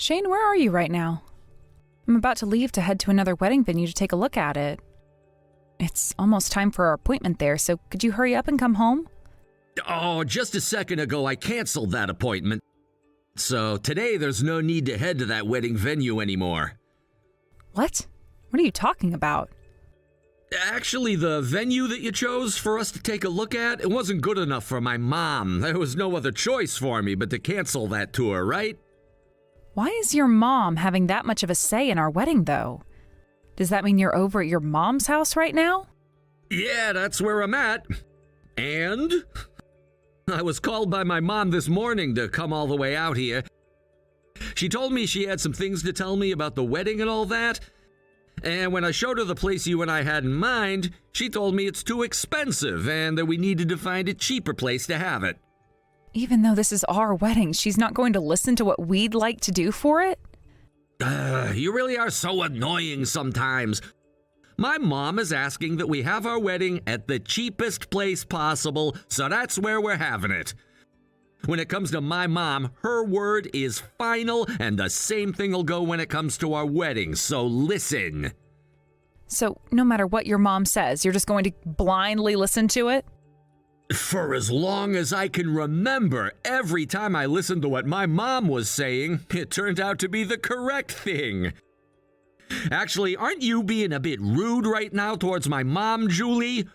Shane, where are you right now? I'm about to leave to head to another wedding venue to take a look at it. It's almost time for our appointment there, so could you hurry up and come home? Oh, just a second ago I canceled that appointment. So today there's no need to head to that wedding venue anymore. What? What are you talking about? Actually, the venue that you chose for us to take a look at, it wasn't good enough for my mom. There was no other choice for me but to cancel that tour, right? Why is your mom having that much of a say in our wedding, though? Does that mean you're over at your mom's house right now? Yeah, that's where I'm at. And I was called by my mom this morning to come all the way out here. She told me she had some things to tell me about the wedding and all that. And when I showed her the place you and I had in mind, she told me it's too expensive and that we needed to find a cheaper place to have it. Even though this is our wedding, she's not going to listen to what we'd like to do for it? You really are so annoying sometimes. My mom is asking that we have our wedding at the cheapest place possible, so that's where we're having it. When it comes to my mom, her word is final, and the same thing will go when it comes to our wedding, so listen. So, no matter what your mom says, you're just going to blindly listen to it? For as long as I can remember, every time I listened to what my mom was saying, it turned out to be the correct thing. Actually, aren't you being a bit rude right now towards my mom, Julie?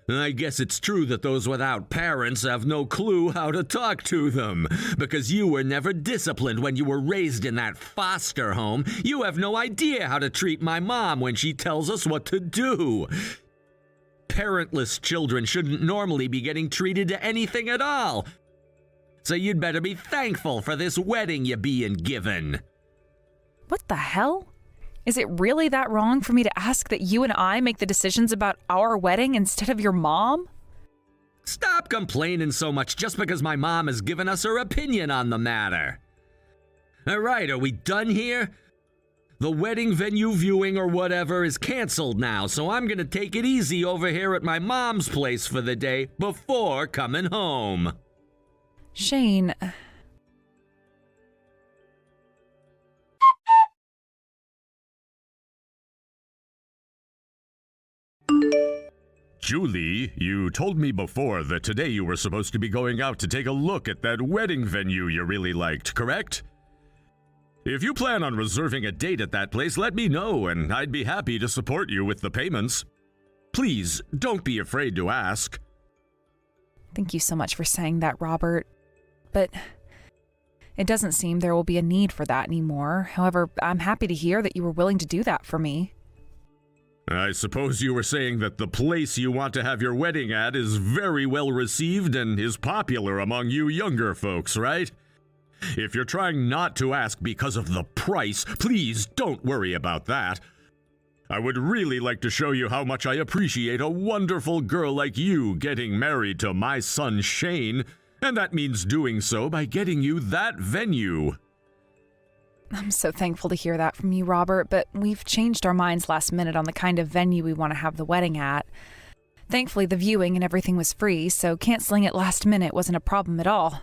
I guess it's true that those without parents have no clue how to talk to them. Because you were never disciplined when you were raised in that foster home, you have no idea how to treat my mom when she tells us what to do. Parentless children shouldn't normally be getting treated to anything at all. So you'd better be thankful for this wedding you're being given. What the hell? Is it really that wrong for me to ask that you and I make the decisions about our wedding instead of your mom? Stop complaining so much just because my mom has given us her opinion on the matter. All right, are we done here? The wedding venue viewing or whatever is canceled now, so I'm gonna take it easy over here at my mom's place for the day before coming home. Shane... Julie, you told me before that today you were supposed to be going out to take a look at that wedding venue you really liked, correct? If you plan on reserving a date at that place, let me know and I'd be happy to support you with the payments. Please, don't be afraid to ask. Thank you so much for saying that, Robert. But it doesn't seem there will be a need for that anymore. However, I'm happy to hear that you were willing to do that for me. I suppose you were saying that the place you want to have your wedding at is very well received and is popular among you younger folks, right? If you're trying not to ask because of the price, please don't worry about that. I would really like to show you how much I appreciate a wonderful girl like you getting married to my son Shane, and that means doing so by getting you that venue. I'm so thankful to hear that from you, Robert, but we've changed our minds last minute on the kind of venue we want to have the wedding at. Thankfully, the viewing and everything was free, so canceling it last minute wasn't a problem at all.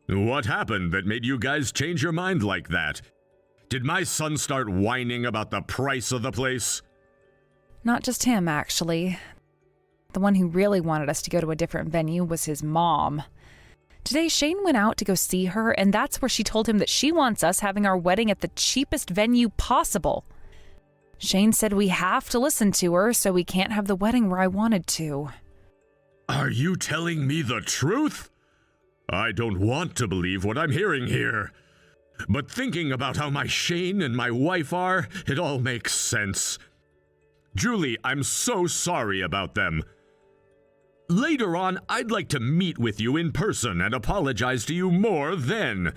What happened that made you guys change your mind like that? Did my son start whining about the price of the place? Not just him, actually. The one who really wanted us to go to a different venue was his mom. Today, Shane went out to go see her, and that's where she told him that she wants us having our wedding at the cheapest venue possible. Shane said we have to listen to her, so we can't have the wedding where I wanted to. Are you telling me the truth? I don't want to believe what I'm hearing here. But thinking about how my Shane and my wife are, it all makes sense. Julie, I'm so sorry about them. Later on, I'd like to meet with you in person and apologize to you more then.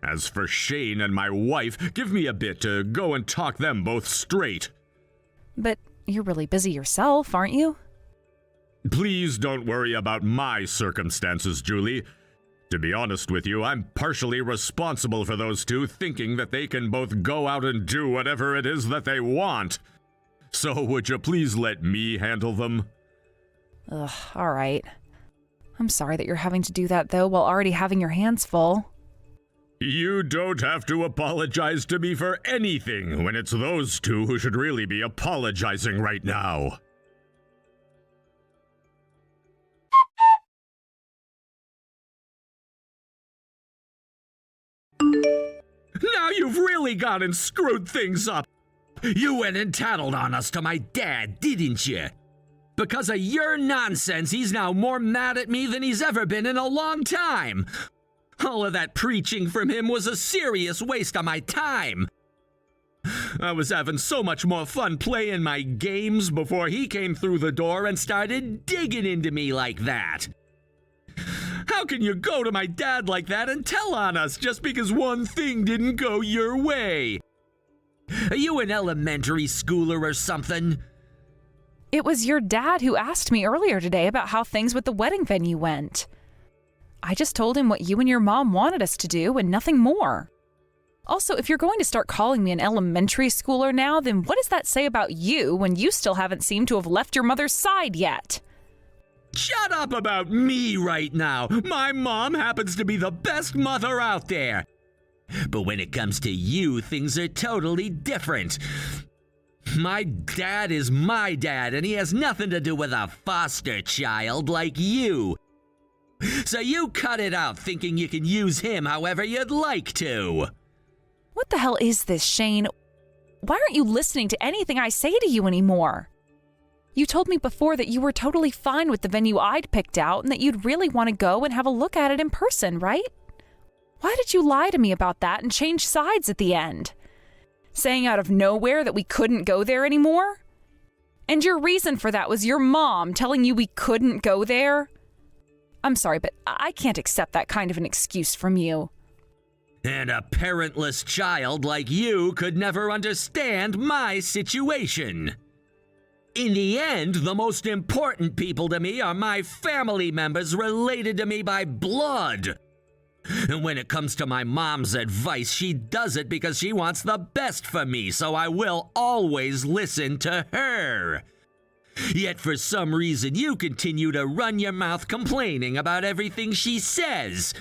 As for Shane and my wife, give me a bit to go and talk them both straight. But you're really busy yourself, aren't you? Please don't worry about my circumstances, Julie. To be honest with you, I'm partially responsible for those two thinking that they can both go out and do whatever it is that they want. So would you please let me handle them? Ugh, all right. I'm sorry that you're having to do that, though, while already having your hands full. You don't have to apologize to me for anything when it's those two who should really be apologizing right now. Now you've really gone and screwed things up. You went and tattled on us to my dad, didn't you? Because of your nonsense, he's now more mad at me than he's ever been in a long time. All of that preaching from him was a serious waste of my time. I was having so much more fun playing my games before he came through the door and started digging into me like that. How can you go to my dad like that and tell on us just because one thing didn't go your way? Are you an elementary schooler or something? It was your dad who asked me earlier today about how things with the wedding venue went. I just told him what you and your mom wanted us to do and nothing more. Also, if you're going to start calling me an elementary schooler now, then what does that say about you when you still haven't seemed to have left your mother's side yet? Shut up about me right now. My mom happens to be the best mother out there. But when it comes to you, things are totally different. My dad is my dad, and he has nothing to do with a foster child like you. So you cut it out thinking you can use him however you'd like to. What the hell is this, Shane? Why aren't you listening to anything I say to you anymore? You told me before that you were totally fine with the venue I'd picked out and that you'd really want to go and have a look at it in person, right? Why did you lie to me about that and change sides at the end? Saying out of nowhere that we couldn't go there anymore? And your reason for that was your mom telling you we couldn't go there? I'm sorry, but I can't accept that kind of an excuse from you. And a parentless child like you could never understand my situation. In the end, the most important people to me are my family members related to me by blood. And when it comes to my mom's advice, she does it because she wants the best for me, so I will always listen to her. Yet for some reason, you continue to run your mouth complaining about everything she says.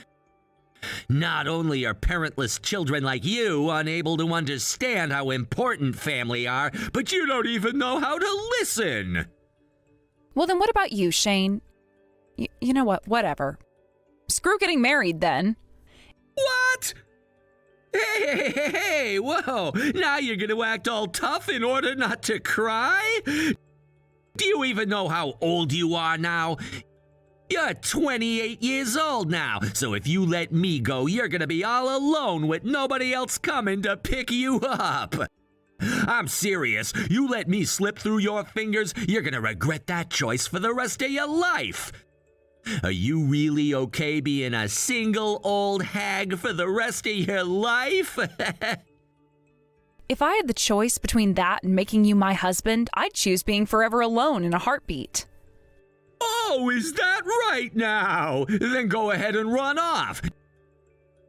Not only are parentless children like you unable to understand how important family are, but you don't even know how to listen. Well, then what about you, Shane? You know what? Whatever. Screw getting married, then. What? Hey, whoa. Now you're going to act all tough in order not to cry? Do you even know how old you are now? You're 28 years old now, so if you let me go, you're gonna be all alone with nobody else coming to pick you up. I'm serious. You let me slip through your fingers, you're gonna regret that choice for the rest of your life. Are you really okay being a single old hag for the rest of your life? If I had the choice between that and making you my husband, I'd choose being forever alone in a heartbeat. Oh, is that right now? Then go ahead and run off.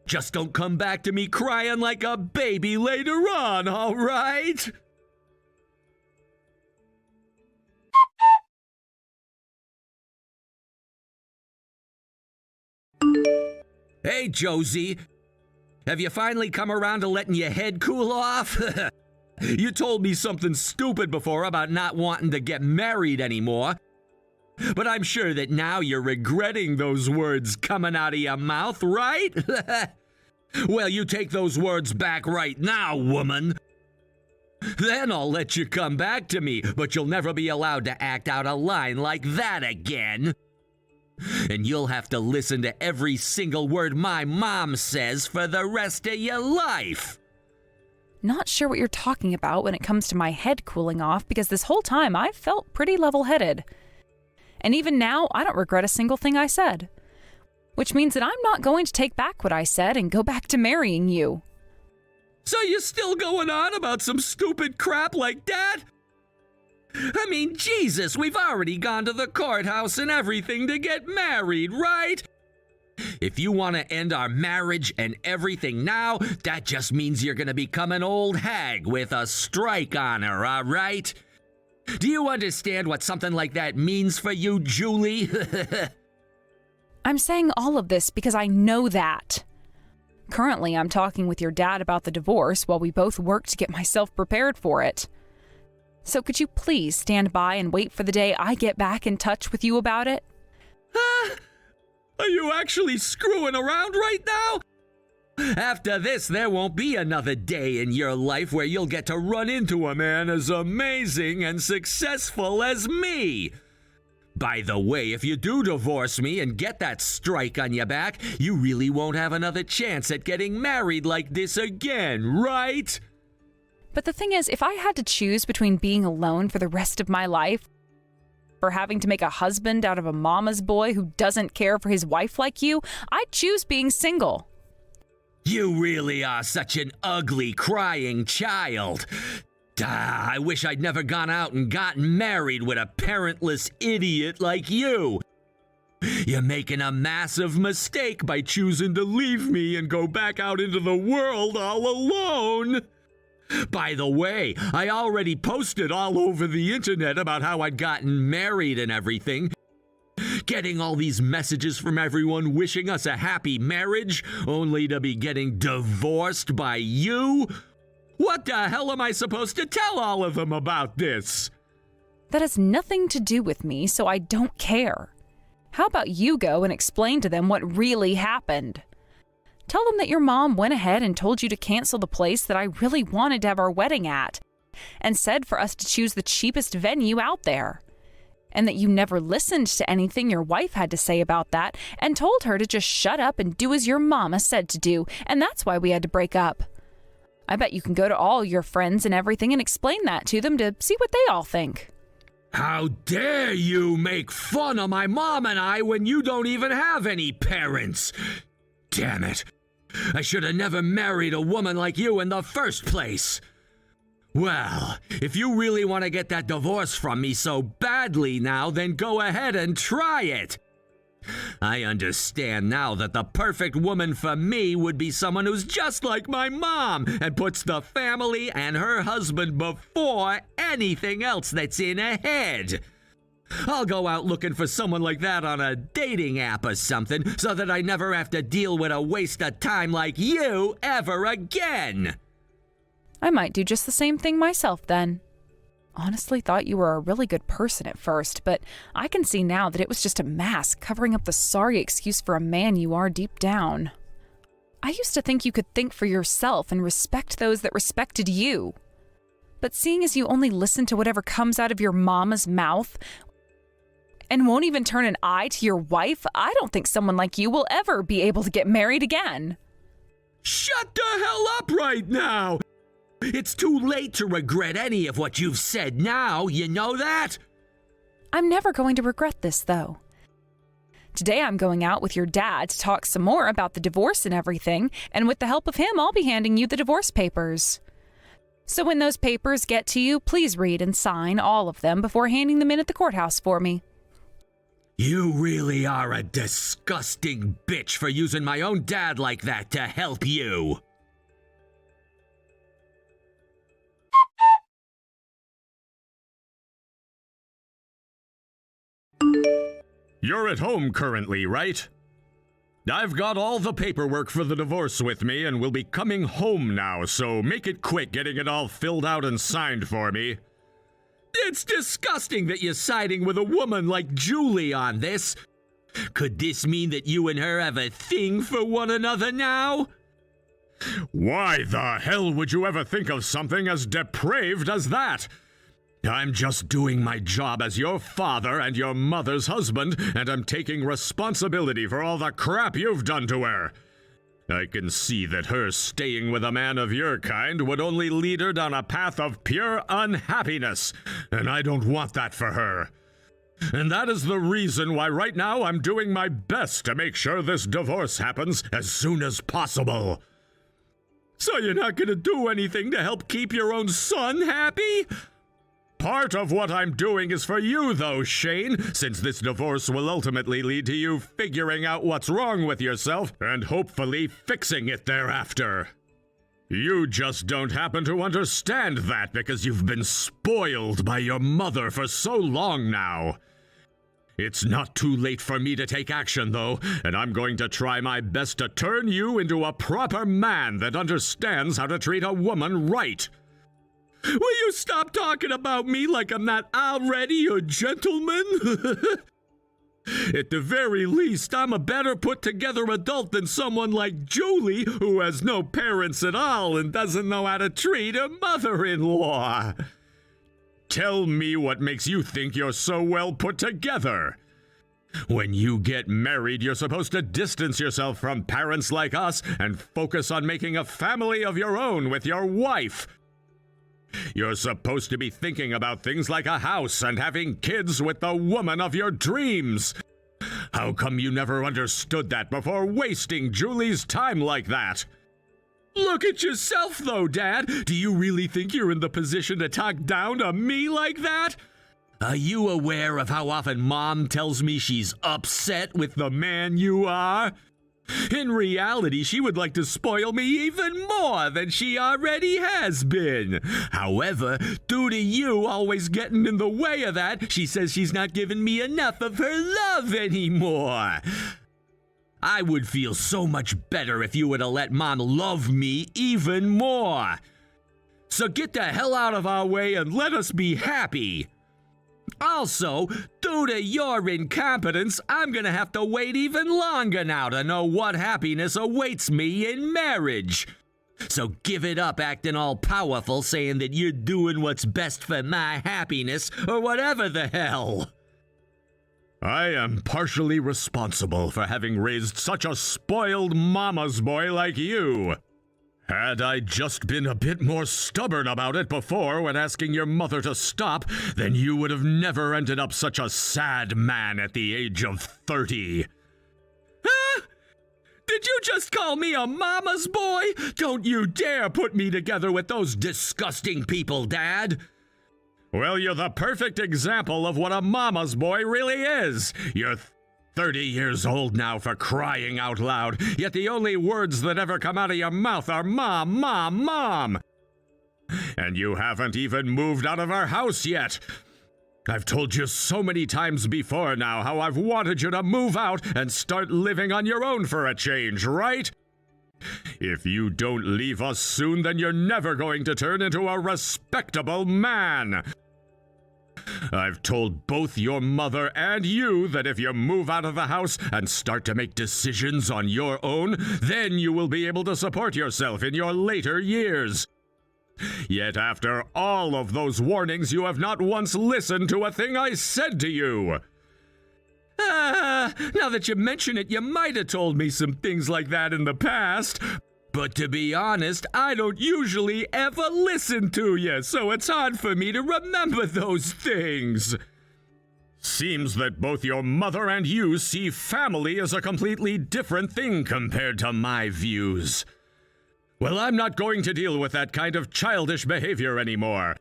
Just don't come back to me crying like a baby later on, all right? Hey, Josie. Have you finally come around to letting your head cool off? You told me something stupid before about not wanting to get married anymore. But I'm sure that now you're regretting those words coming out of your mouth, right? Well, you take those words back right now, woman. Then I'll let you come back to me, but you'll never be allowed to act out a line like that again. And you'll have to listen to every single word my mom says for the rest of your life. Not sure what you're talking about when it comes to my head cooling off, because this whole time I've felt pretty level-headed. And even now, I don't regret a single thing I said. Which means that I'm not going to take back what I said and go back to marrying you. So you're still going on about some stupid crap like that? I mean, Jesus, we've already gone to the courthouse and everything to get married, right? If you want to end our marriage and everything now, that just means you're going to become an old hag with a strike on her, all right? Do you understand what something like that means for you, Julie? I'm saying all of this because I know that. Currently, I'm talking with your dad about the divorce while we both work to get myself prepared for it. So could you please stand by and wait for the day I get back in touch with you about it? Are you actually screwing around right now? After this, there won't be another day in your life where you'll get to run into a man as amazing and successful as me. By the way, if you do divorce me and get that strike on your back, you really won't have another chance at getting married like this again, right? But the thing is, if I had to choose between being alone for the rest of my life or having to make a husband out of a mama's boy who doesn't care for his wife like you, I'd choose being single. You really are such an ugly, crying child. I wish I'd never gone out and gotten married with a parentless idiot like you. You're making a massive mistake by choosing to leave me and go back out into the world all alone. By the way, I already posted all over the internet about how I'd gotten married and everything. Getting all these messages from everyone wishing us a happy marriage, only to be getting divorced by you? What the hell am I supposed to tell all of them about this? That has nothing to do with me, so I don't care. How about you go and explain to them what really happened? Tell them that your mom went ahead and told you to cancel the place that I really wanted to have our wedding at, and said for us to choose the cheapest venue out there. And that you never listened to anything your wife had to say about that and told her to just shut up and do as your mama said to do, and that's why we had to break up. I bet you can go to all your friends and everything and explain that to them to see what they all think. How dare you make fun of my mom and I when you don't even have any parents? Damn it. I should have never married a woman like you in the first place. Well, if you really want to get that divorce from me so badly now, then go ahead and try it. I understand now that the perfect woman for me would be someone who's just like my mom and puts the family and her husband before anything else that's in her head. I'll go out looking for someone like that on a dating app or something so that I never have to deal with a waste of time like you ever again. I might do just the same thing myself then. Honestly thought you were a really good person at first, but I can see now that it was just a mask covering up the sorry excuse for a man you are deep down. I used to think you could think for yourself and respect those that respected you. But seeing as you only listen to whatever comes out of your mama's mouth and won't even turn an eye to your wife, I don't think someone like you will ever be able to get married again. Shut the hell up right now! It's too late to regret any of what you've said now, you know that? I'm never going to regret this, though. Today I'm going out with your dad to talk some more about the divorce and everything, and with the help of him, I'll be handing you the divorce papers. So when those papers get to you, please read and sign all of them before handing them in at the courthouse for me. You really are a disgusting bitch for using my own dad like that to help you. You're at home currently, right? I've got all the paperwork for the divorce with me and will be coming home now, so make it quick getting it all filled out and signed for me. It's disgusting that you're siding with a woman like Julie on this. Could this mean that you and her have a thing for one another now? Why the hell would you ever think of something as depraved as that? I'm just doing my job as your father and your mother's husband, and I'm taking responsibility for all the crap you've done to her. I can see that her staying with a man of your kind would only lead her down a path of pure unhappiness, and I don't want that for her. And that is the reason why right now I'm doing my best to make sure this divorce happens as soon as possible. So you're not gonna do anything to help keep your own son happy? Part of what I'm doing is for you, though, Shane, since this divorce will ultimately lead to you figuring out what's wrong with yourself and hopefully fixing it thereafter. You just don't happen to understand that because you've been spoiled by your mother for so long now. It's not too late for me to take action, though, and I'm going to try my best to turn you into a proper man that understands how to treat a woman right. Will you stop talking about me like I'm not already a gentleman? At the very least, I'm a better put-together adult than someone like Julie, who has no parents at all and doesn't know how to treat a mother-in-law. Tell me what makes you think you're so well put together. When you get married, you're supposed to distance yourself from parents like us and focus on making a family of your own with your wife. You're supposed to be thinking about things like a house and having kids with the woman of your dreams. How come you never understood that before wasting Julie's time like that? Look at yourself, though, Dad. Do you really think you're in the position to talk down to me like that? Are you aware of how often Mom tells me she's upset with the man you are? In reality, she would like to spoil me even more than she already has been. However, due to you always getting in the way of that, she says she's not giving me enough of her love anymore. I would feel so much better if you were to let Mom love me even more. So get the hell out of our way and let us be happy. Also, due to your incompetence, I'm gonna have to wait even longer now to know what happiness awaits me in marriage. So give it up acting all powerful, saying that you're doing what's best for my happiness, or whatever the hell. I am partially responsible for having raised such a spoiled mama's boy like you. Had I just been a bit more stubborn about it before when asking your mother to stop, then you would have never ended up such a sad man at the age of 30. Huh? Did you just call me a mama's boy? Don't you dare put me together with those disgusting people, Dad. Well, you're the perfect example of what a mama's boy really is. You're 30 years old now, for crying out loud, yet the only words that ever come out of your mouth are Mom, Mom, Mom. And you haven't even moved out of our house yet. I've told you so many times before now how I've wanted you to move out and start living on your own for a change, right? If you don't leave us soon, then you're never going to turn into a respectable man. I've told both your mother and you that if you move out of the house and start to make decisions on your own, then you will be able to support yourself in your later years. Yet after all of those warnings, you have not once listened to a thing I said to you. Now that you mention it, you might have told me some things like that in the past. But to be honest, I don't usually ever listen to you, so it's hard for me to remember those things. Seems that both your mother and you see family as a completely different thing compared to my views. Well, I'm not going to deal with that kind of childish behavior anymore.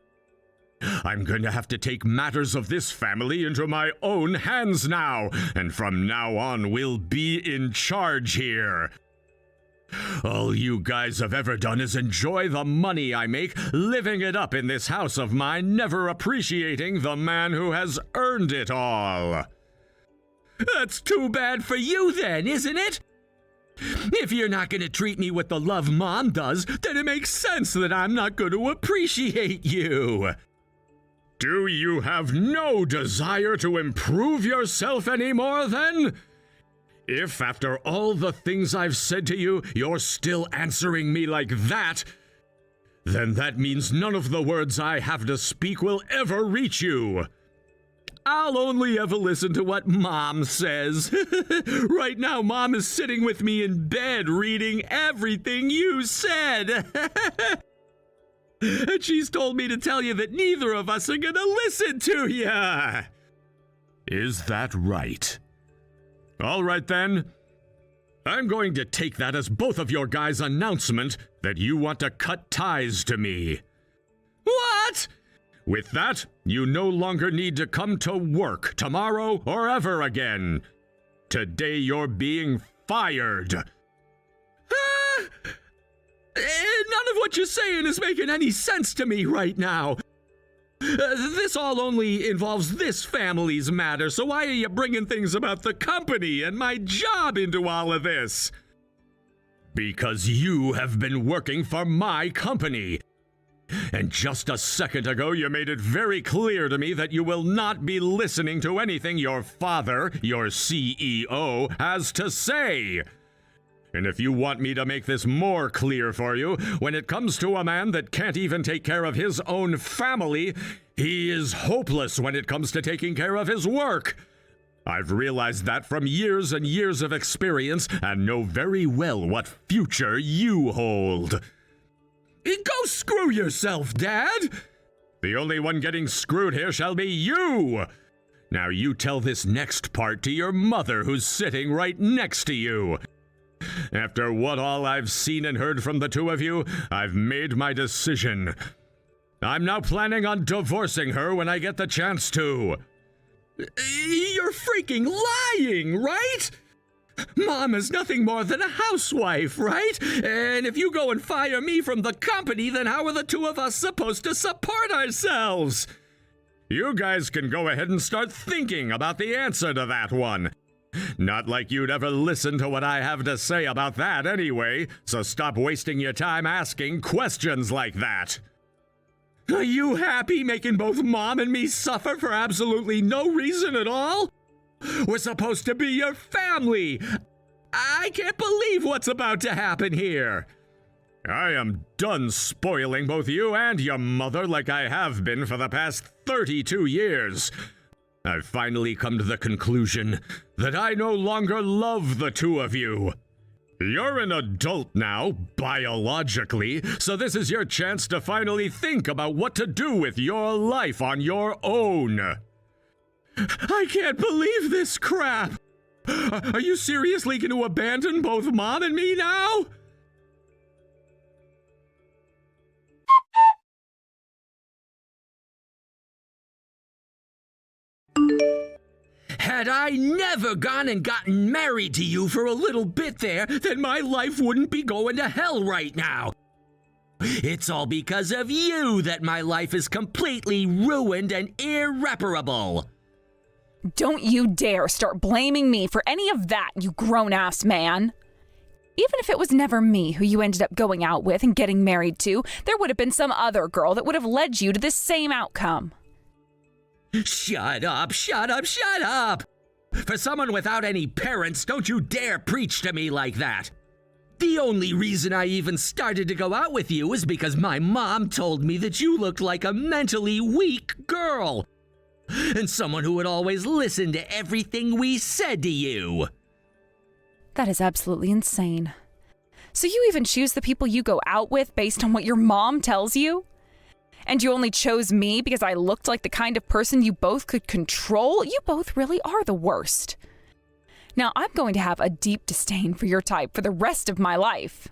I'm going to have to take matters of this family into my own hands now, and from now on we'll be in charge here. All you guys have ever done is enjoy the money I make, living it up in this house of mine, never appreciating the man who has earned it all. That's too bad for you then, isn't it? If you're not going to treat me with the love Mom does, then it makes sense that I'm not going to appreciate you. Do you have no desire to improve yourself anymore then? If, after all the things I've said to you, you're still answering me like that, then that means none of the words I have to speak will ever reach you. I'll only ever listen to what Mom says. Right now, Mom is sitting with me in bed reading everything you said. And she's told me to tell you that neither of us are gonna listen to you. Is that right? All right, then. I'm going to take that as both of your guys' announcement that you want to cut ties to me. What? With that, you no longer need to come to work tomorrow or ever again. Today you're being fired. None of what you're saying is making any sense to me right now. This all only involves this family's matter, so why are you bringing things about the company and my job into all of this? Because you have been working for my company. And just a second ago, you made it very clear to me that you will not be listening to anything your father, your CEO, has to say. And if you want me to make this more clear for you, when it comes to a man that can't even take care of his own family, he is hopeless when it comes to taking care of his work. I've realized that from years and years of experience and know very well what future you hold. Go screw yourself, Dad! The only one getting screwed here shall be you! Now you tell this next part to your mother who's sitting right next to you. After what all I've seen and heard from the two of you, I've made my decision. I'm now planning on divorcing her when I get the chance to. You're freaking lying, right? Mom is nothing more than a housewife, right? And if you go and fire me from the company, then how are the two of us supposed to support ourselves? You guys can go ahead and start thinking about the answer to that one. Not like you'd ever listen to what I have to say about that anyway, so stop wasting your time asking questions like that. Are you happy making both Mom and me suffer for absolutely no reason at all? We're supposed to be your family. I can't believe what's about to happen here. I am done spoiling both you and your mother like I have been for the past 32 years. I've finally come to the conclusion that I no longer love the two of you. You're an adult now, biologically, so this is your chance to finally think about what to do with your life on your own. I can't believe this crap! Are you seriously going to abandon both Mom and me now? Had I never gone and gotten married to you for a little bit there, then my life wouldn't be going to hell right now. It's all because of you that my life is completely ruined and irreparable. Don't you dare start blaming me for any of that, you grown-ass man. Even if it was never me who you ended up going out with and getting married to, there would have been some other girl that would have led you to this same outcome. Shut up, shut up, shut up! For someone without any parents, don't you dare preach to me like that. The only reason I even started to go out with you is because my mom told me that you looked like a mentally weak girl. And someone who would always listen to everything we said to you. That is absolutely insane. So you even choose the people you go out with based on what your mom tells you? And you only chose me because I looked like the kind of person you both could control? You both really are the worst. Now, I'm going to have a deep disdain for your type for the rest of my life.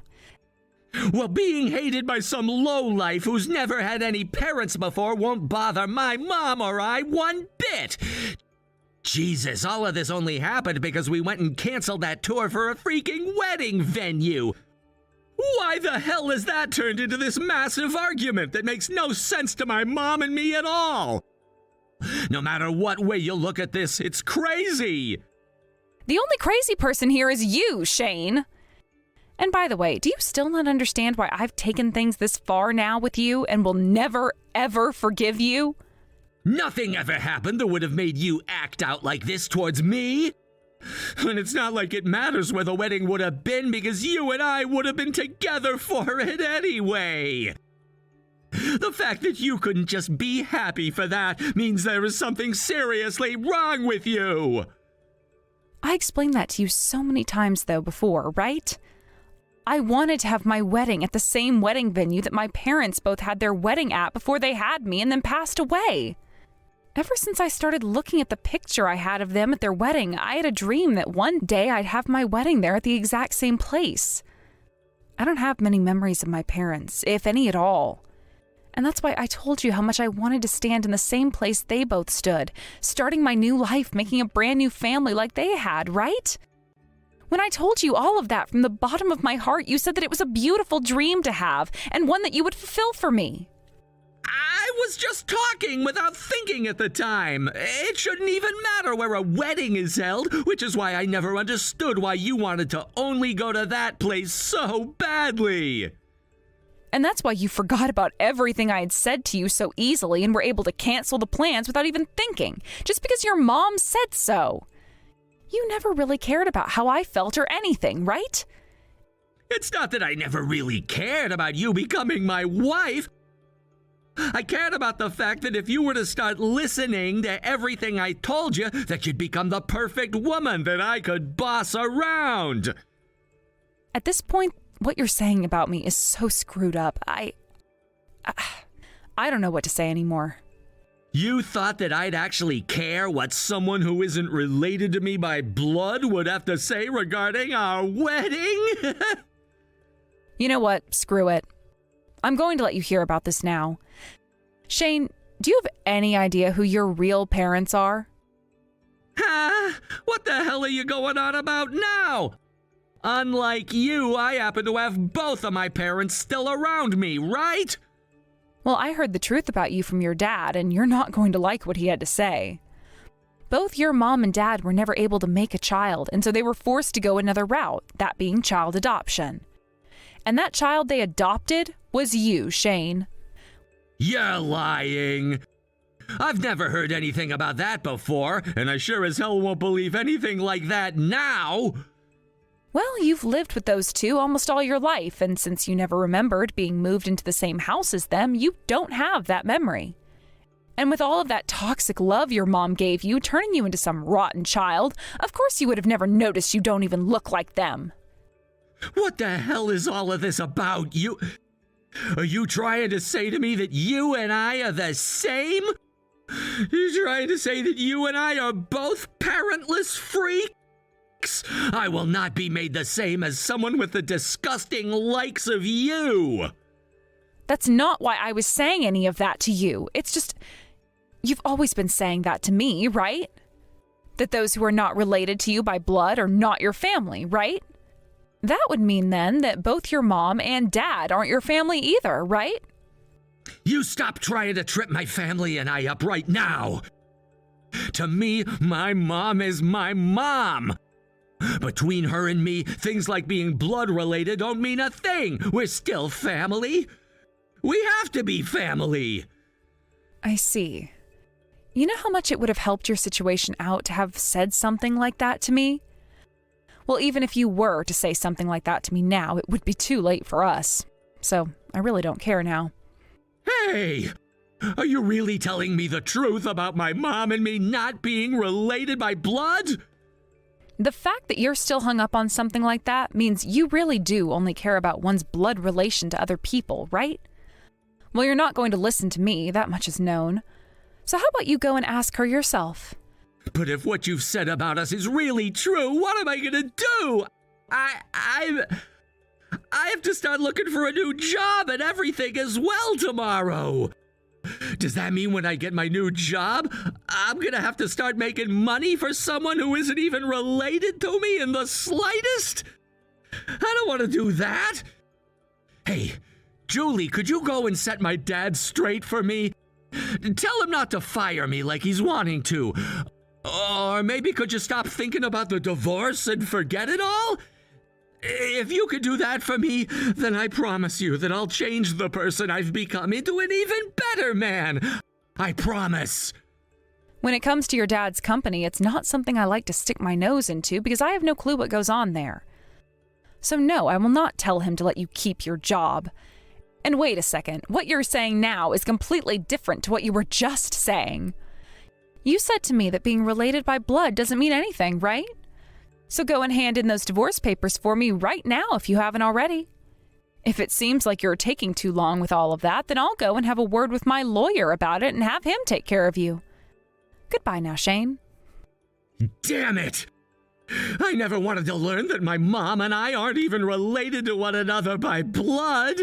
Well, being hated by some lowlife who's never had any parents before won't bother my mom or I one bit. Jesus, all of this only happened because we went and canceled that tour for a freaking wedding venue. Why the hell has that turned into this massive argument that makes no sense to my mom and me at all? No matter what way you look at this, it's crazy. The only crazy person here is you, Shane. And by the way, do you still not understand why I've taken things this far now with you and will never, ever forgive you? Nothing ever happened that would have made you act out like this towards me. And it's not like it matters where the wedding would have been because you and I would have been together for it anyway. The fact that you couldn't just be happy for that means there is something seriously wrong with you. I explained that to you so many times, though, before, right? I wanted to have my wedding at the same wedding venue that my parents both had their wedding at before they had me and then passed away. Ever since I started looking at the picture I had of them at their wedding, I had a dream that one day I'd have my wedding there at the exact same place. I don't have many memories of my parents, if any at all. And that's why I told you how much I wanted to stand in the same place they both stood, starting my new life, making a brand new family like they had, right? When I told you all of that from the bottom of my heart, you said that it was a beautiful dream to have and one that you would fulfill for me. I was just talking without thinking at the time. It shouldn't even matter where a wedding is held, which is why I never understood why you wanted to only go to that place so badly. And that's why you forgot about everything I had said to you so easily and were able to cancel the plans without even thinking, just because your mom said so. You never really cared about how I felt or anything, right? It's not that I never really cared about you becoming my wife. I cared about the fact that if you were to start listening to everything I told you, that you'd become the perfect woman that I could boss around. At this point, what you're saying about me is so screwed up. I don't know what to say anymore. You thought that I'd actually care what someone who isn't related to me by blood would have to say regarding our wedding? You know what? Screw it. I'm going to let you hear about this now. Shane, do you have any idea who your real parents are? Huh? What the hell are you going on about now? Unlike you, I happen to have both of my parents still around me, right? Well, I heard the truth about you from your dad, and you're not going to like what he had to say. Both your mom and dad were never able to make a child, and so they were forced to go another route, that being child adoption. And that child they adopted was you, Shane. You're lying. I've never heard anything about that before, and I sure as hell won't believe anything like that now. Well, you've lived with those two almost all your life, and since you never remembered being moved into the same house as them, you don't have that memory. And with all of that toxic love your mom gave you, turning you into some rotten child, of course you would have never noticed you don't even look like them. What the hell is all of this about? Are you trying to say to me that you and I are the same? You're trying to say that you and I are both parentless freaks? I will not be made the same as someone with the disgusting likes of you. That's not why I was saying any of that to you. It's just, you've always been saying that to me, right? That those who are not related to you by blood are not your family, right? That would mean then that both your mom and dad aren't your family either, right? You stop trying to trip my family and I up right now. To me, my mom is my mom. Between her and me, things like being blood related don't mean a thing. We're still family. We have to be family. I see. You know how much it would have helped your situation out to have said something like that to me? Well, even if you were to say something like that to me now, it would be too late for us. So, I really don't care now. Hey! Are you really telling me the truth about my mom and me not being related by blood? The fact that you're still hung up on something like that means you really do only care about one's blood relation to other people, right? Well, you're not going to listen to me, that much is known. So how about you go and ask her yourself? But if what you've said about us is really true, what am I gonna do? I have to start looking for a new job and everything as well tomorrow. Does that mean when I get my new job, I'm gonna have to start making money for someone who isn't even related to me in the slightest? I don't want to do that. Hey, Julie, could you go and set my dad straight for me? Tell him not to fire me like he's wanting to. Or maybe could you stop thinking about the divorce and forget it all? If you could do that for me, then I promise you that I'll change the person I've become into an even better man. I promise. When it comes to your dad's company, it's not something I like to stick my nose into because I have no clue what goes on there. So no, I will not tell him to let you keep your job. And wait a second, what you're saying now is completely different to what you were just saying. You said to me that being related by blood doesn't mean anything, right? So go and hand in those divorce papers for me right now if you haven't already. If it seems like you're taking too long with all of that, then I'll go and have a word with my lawyer about it and have him take care of you. Goodbye now, Shane. Damn it! I never wanted to learn that my mom and I aren't even related to one another by blood.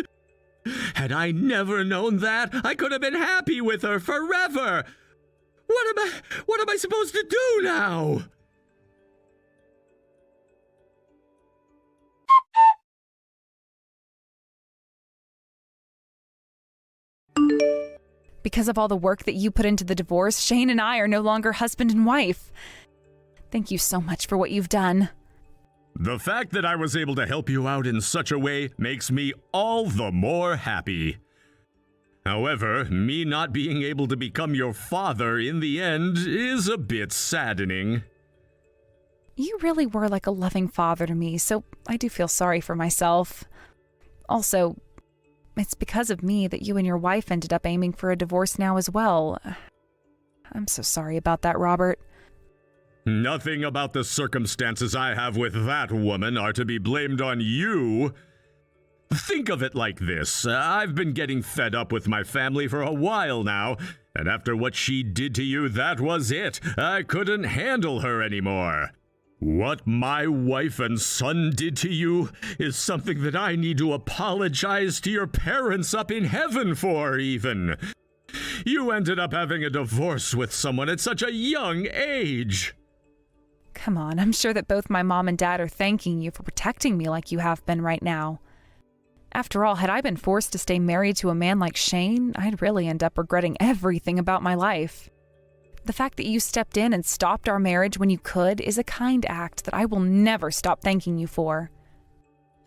Had I never known that, I could have been happy with her forever. What am I supposed to do now? Because of all the work that you put into the divorce, Shane and I are no longer husband and wife. Thank you so much for what you've done. The fact that I was able to help you out in such a way makes me all the more happy. However, me not being able to become your father in the end is a bit saddening. You really were like a loving father to me, so I do feel sorry for myself. Also, it's because of me that you and your wife ended up aiming for a divorce now as well. I'm so sorry about that, Robert. Nothing about the circumstances I have with that woman are to be blamed on you. Think of it like this. I've been getting fed up with my family for a while now, and after what she did to you, that was it. I couldn't handle her anymore. What my wife and son did to you is something that I need to apologize to your parents up in heaven for, even. You ended up having a divorce with someone at such a young age. Come on, I'm sure that both my mom and dad are thanking you for protecting me like you have been right now. After all, had I been forced to stay married to a man like Shane, I'd really end up regretting everything about my life. The fact that you stepped in and stopped our marriage when you could is a kind act that I will never stop thanking you for.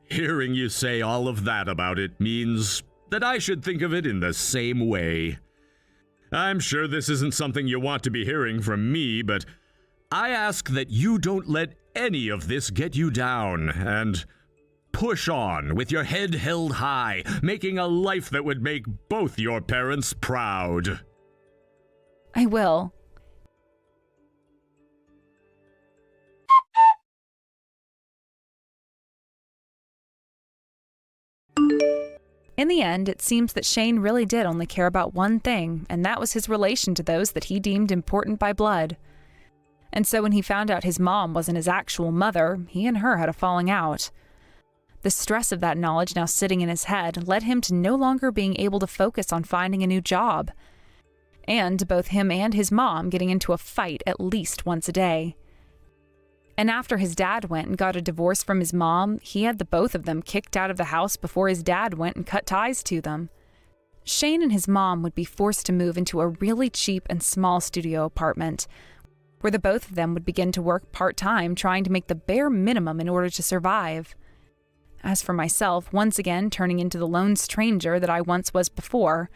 Hearing you say all of that about it means that I should think of it in the same way. I'm sure this isn't something you want to be hearing from me, but I ask that you don't let any of this get you down, and push on with your head held high, making a life that would make both your parents proud. I will. In the end, it seems that Shane really did only care about one thing, and that was his relation to those that he deemed important by blood. And so when he found out his mom wasn't his actual mother, he and her had a falling out. The stress of that knowledge now sitting in his head led him to no longer being able to focus on finding a new job. And both him and his mom getting into a fight at least once a day. And after his dad went and got a divorce from his mom, he had the both of them kicked out of the house before his dad went and cut ties to them. Shane and his mom would be forced to move into a really cheap and small studio apartment, where the both of them would begin to work part-time trying to make the bare minimum in order to survive. As for myself, once again turning into the lone stranger that I once was before,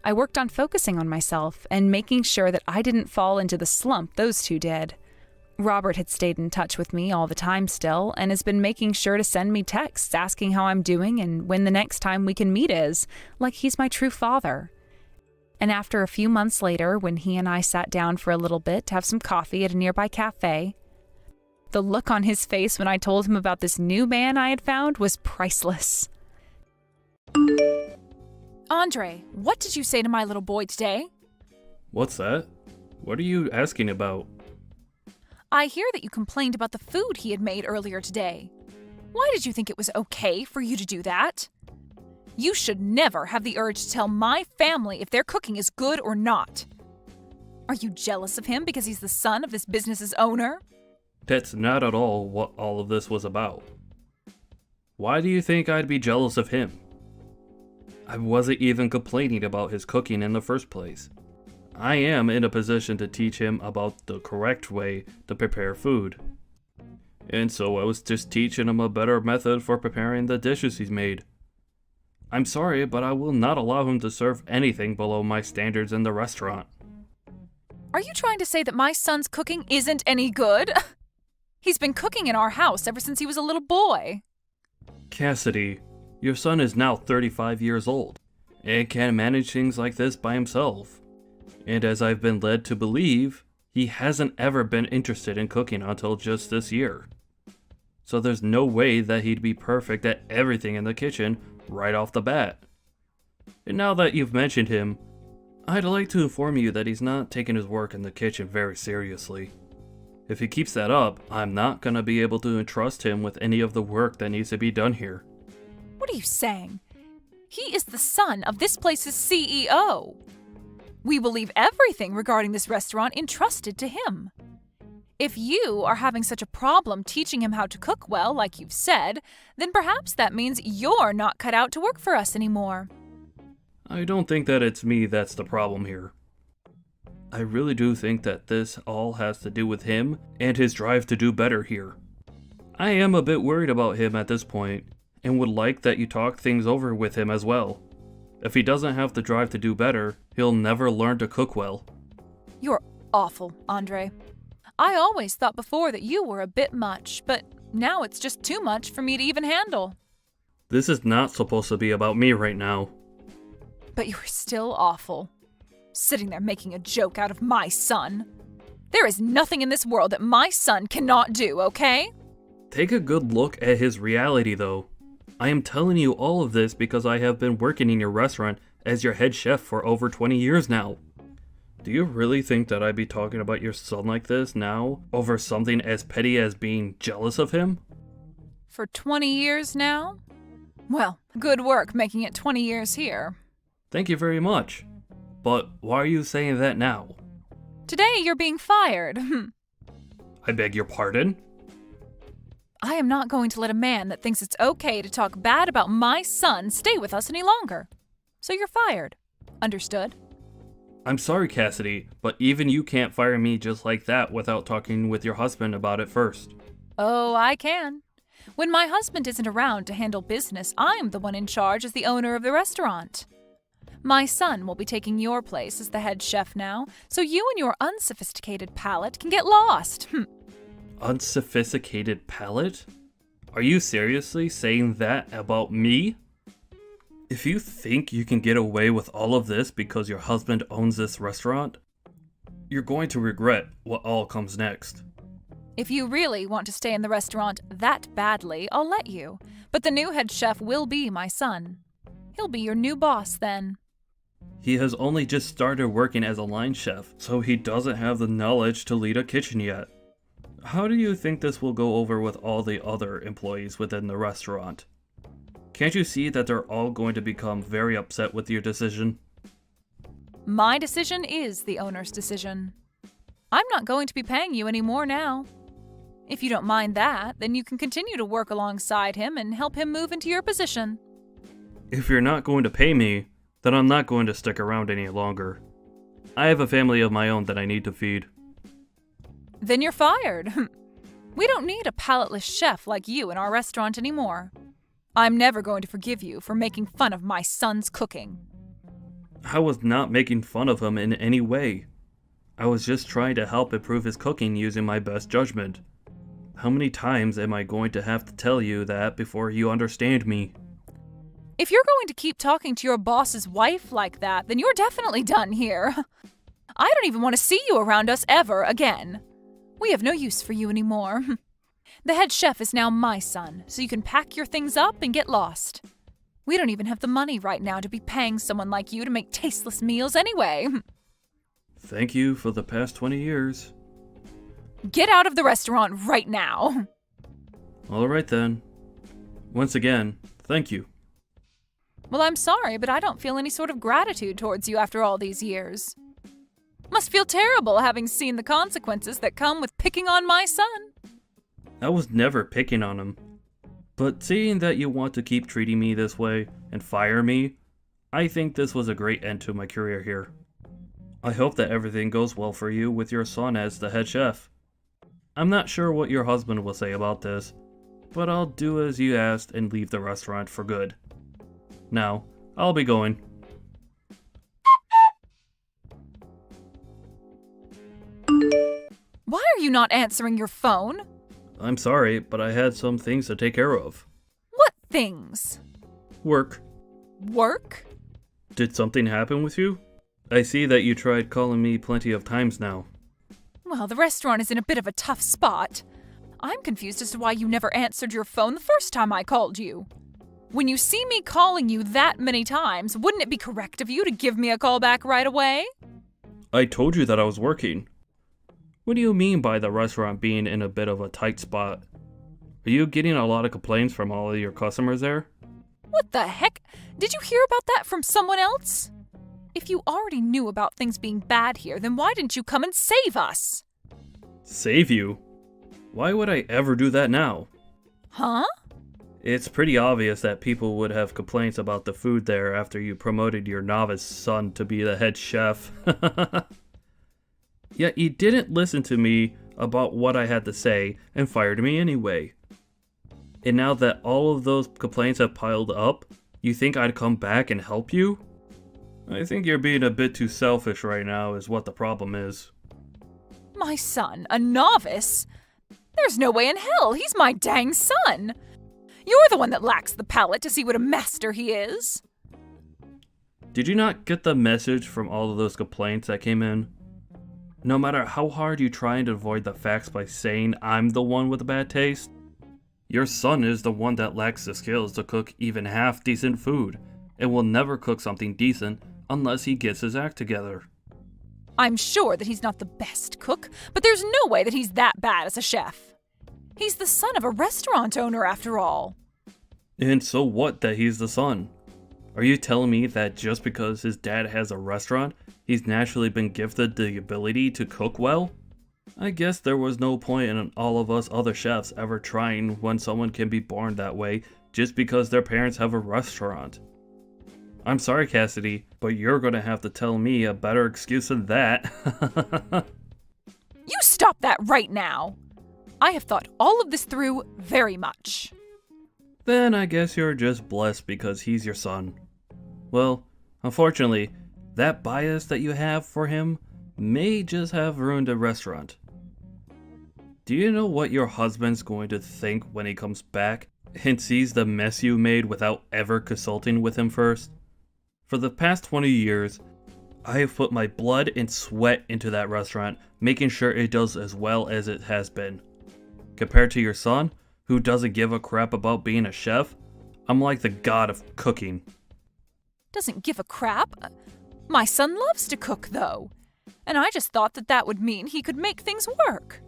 I worked on focusing on myself and making sure that I didn't fall into the slump those two did. Robert had stayed in touch with me all the time still and has been making sure to send me texts asking how I'm doing and when the next time we can meet is, like he's my true father. And after a few months later, when he and I sat down for a little bit to have some coffee at a nearby cafe, the look on his face when I told him about this new man I had found was priceless. Andre, what did you say to my little boy today? What's that? What are you asking about? I hear that you complained about the food he had made earlier today. Why did you think it was okay for you to do that? You should never have the urge to tell my family if their cooking is good or not. Are you jealous of him because he's the son of this business's owner? That's not at all what all of this was about. Why do you think I'd be jealous of him? I wasn't even complaining about his cooking in the first place. I am in a position to teach him about the correct way to prepare food. And so I was just teaching him a better method for preparing the dishes he's made. I'm sorry, but I will not allow him to serve anything below my standards in the restaurant. Are you trying to say that my son's cooking isn't any good? He's been cooking in our house ever since he was a little boy. Cassidy, your son is now 35 years old and can manage things like this by himself. And as I've been led to believe, he hasn't ever been interested in cooking until just this year. So there's no way that he'd be perfect at everything in the kitchen right off the bat. And now that you've mentioned him, I'd like to inform you that he's not taking his work in the kitchen very seriously. If he keeps that up, I'm not gonna be able to entrust him with any of the work that needs to be done here. What are you saying? He is the son of this place's CEO. We will leave everything regarding this restaurant entrusted to him. If you are having such a problem teaching him how to cook well, like you've said, then perhaps that means you're not cut out to work for us anymore. I don't think that it's me that's the problem here. I really do think that this all has to do with him and his drive to do better here. I am a bit worried about him at this point, and would like that you talk things over with him as well. If he doesn't have the drive to do better, he'll never learn to cook well. You're awful, Andre. I always thought before that you were a bit much, but now it's just too much for me to even handle. This is not supposed to be about me right now. But you're still awful. Sitting there making a joke out of my son. There is nothing in this world that my son cannot do, okay? Take a good look at his reality, though. I am telling you all of this because I have been working in your restaurant as your head chef for over 20 years now. Do you really think that I'd be talking about your son like this now over something as petty as being jealous of him? For 20 years now? Well, good work making it 20 years here. Thank you very much. But why are you saying that now? Today you're being fired. I beg your pardon? I am not going to let a man that thinks it's okay to talk bad about my son stay with us any longer. So you're fired. Understood? I'm sorry, Cassidy, but even you can't fire me just like that without talking with your husband about it first. Oh, I can. When my husband isn't around to handle business, I'm the one in charge as the owner of the restaurant. My son will be taking your place as the head chef now, so you and your unsophisticated palate can get lost. Unsophisticated palate? Are you seriously saying that about me? If you think you can get away with all of this because your husband owns this restaurant, you're going to regret what all comes next. If you really want to stay in the restaurant that badly, I'll let you. But the new head chef will be my son. He'll be your new boss then. He has only just started working as a line chef, so he doesn't have the knowledge to lead a kitchen yet. How do you think this will go over with all the other employees within the restaurant? Can't you see that they're all going to become very upset with your decision? My decision is the owner's decision. I'm not going to be paying you any more now. If you don't mind that, then you can continue to work alongside him and help him move into your position. If you're not going to pay me, then I'm not going to stick around any longer. I have a family of my own that I need to feed. Then you're fired. We don't need a palateless chef like you in our restaurant anymore. I'm never going to forgive you for making fun of my son's cooking. I was not making fun of him in any way. I was just trying to help improve his cooking using my best judgment. How many times am I going to have to tell you that before you understand me? If you're going to keep talking to your boss's wife like that, then you're definitely done here. I don't even want to see you around us ever again. We have no use for you anymore. The head chef is now my son, so you can pack your things up and get lost. We don't even have the money right now to be paying someone like you to make tasteless meals anyway. Thank you for the past 20 years. Get out of the restaurant right now. Alright then. Once again, thank you. Well, I'm sorry, but I don't feel any sort of gratitude towards you after all these years. Must feel terrible having seen the consequences that come with picking on my son. I was never picking on him. But seeing that you want to keep treating me this way and fire me, I think this was a great end to my career here. I hope that everything goes well for you with your son as the head chef. I'm not sure what your husband will say about this, but I'll do as you asked and leave the restaurant for good. Now, I'll be going. Why are you not answering your phone? I'm sorry, but I had some things to take care of. What things? Work. Work? Did something happen with you? I see that you tried calling me plenty of times now. Well, the restaurant is in a bit of a tough spot. I'm confused as to why you never answered your phone the first time I called you. When you see me calling you that many times, wouldn't it be correct of you to give me a call back right away? I told you that I was working. What do you mean by the restaurant being in a bit of a tight spot? Are you getting a lot of complaints from all of your customers there? What the heck? Did you hear about that from someone else? If you already knew about things being bad here, then why didn't you come and save us? Save you? Why would I ever do that now? Huh? It's pretty obvious that people would have complaints about the food there after you promoted your novice son to be the head chef. Yet you didn't listen to me about what I had to say and fired me anyway. And now that all of those complaints have piled up, you think I'd come back and help you? I think you're being a bit too selfish right now is what the problem is. My son, a novice? There's no way in hell. He's my dang son. You're the one that lacks the palate to see what a master he is. Did you not get the message from all of those complaints that came in? No matter how hard you try and avoid the facts by saying I'm the one with a bad taste, your son is the one that lacks the skills to cook even half decent food, and will never cook something decent unless he gets his act together. I'm sure that he's not the best cook, but there's no way that he's that bad as a chef. He's the son of a restaurant owner, after all. And so what that he's the son? Are you telling me that just because his dad has a restaurant, he's naturally been gifted the ability to cook well? I guess there was no point in all of us other chefs ever trying when someone can be born that way just because their parents have a restaurant. I'm sorry, Cassidy, but you're gonna have to tell me a better excuse than that. You stop that right now! I have thought all of this through very much. Then I guess you're just blessed because he's your son. Well, unfortunately, that bias that you have for him may just have ruined a restaurant. Do you know what your husband's going to think when he comes back and sees the mess you made without ever consulting with him first? For the past 20 years, I have put my blood and sweat into that restaurant, making sure it does as well as it has been. Compared to your son, who doesn't give a crap about being a chef, I'm like the god of cooking. Doesn't give a crap? My son loves to cook, though. And I just thought that that would mean he could make things work.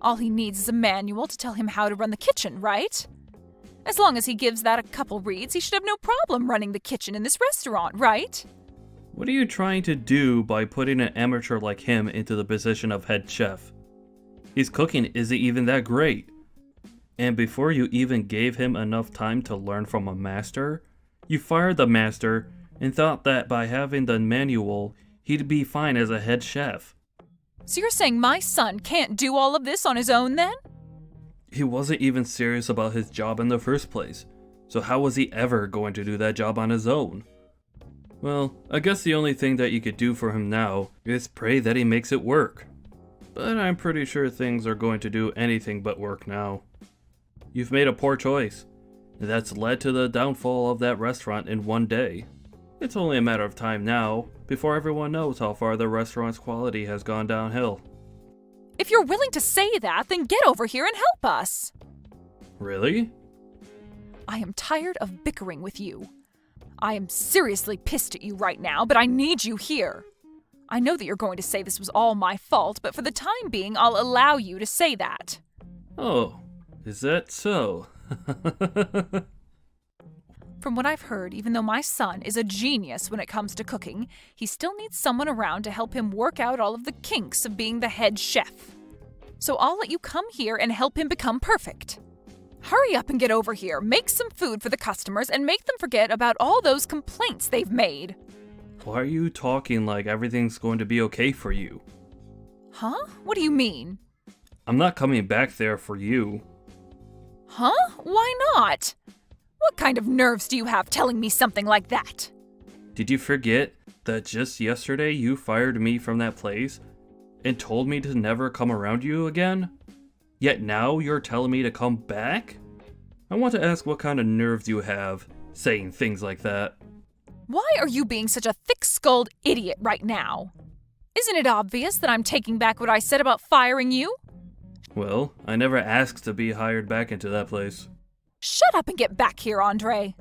All he needs is a manual to tell him how to run the kitchen, right? As long as he gives that a couple reads, he should have no problem running the kitchen in this restaurant, right? What are you trying to do by putting an amateur like him into the position of head chef? His cooking isn't even that great. And before you even gave him enough time to learn from a master, you fired the master and thought that by having the manual, he'd be fine as a head chef. So you're saying my son can't do all of this on his own then? He wasn't even serious about his job in the first place, so how was he ever going to do that job on his own? Well, I guess the only thing that you could do for him now is pray that he makes it work. But I'm pretty sure things are going to do anything but work now. You've made a poor choice. That's led to the downfall of that restaurant in one day. It's only a matter of time now before everyone knows how far the restaurant's quality has gone downhill. If you're willing to say that, then get over here and help us. Really? I am tired of bickering with you. I am seriously pissed at you right now, but I need you here. I know that you're going to say this was all my fault, but for the time being, I'll allow you to say that. Oh, is that so? From what I've heard, even though my son is a genius when it comes to cooking, he still needs someone around to help him work out all of the kinks of being the head chef. So I'll let you come here and help him become perfect. Hurry up and get over here, make some food for the customers, and make them forget about all those complaints they've made. Why are you talking like everything's going to be okay for you? Huh? What do you mean? I'm not coming back there for you. Huh? Why not? What kind of nerves do you have telling me something like that? Did you forget that just yesterday you fired me from that place and told me to never come around you again? Yet now you're telling me to come back? I want to ask what kind of nerves you have saying things like that. Why are you being such a thick-skulled idiot right now? Isn't it obvious that I'm taking back what I said about firing you? Well, I never asked to be hired back into that place. Shut up and get back here, Andre.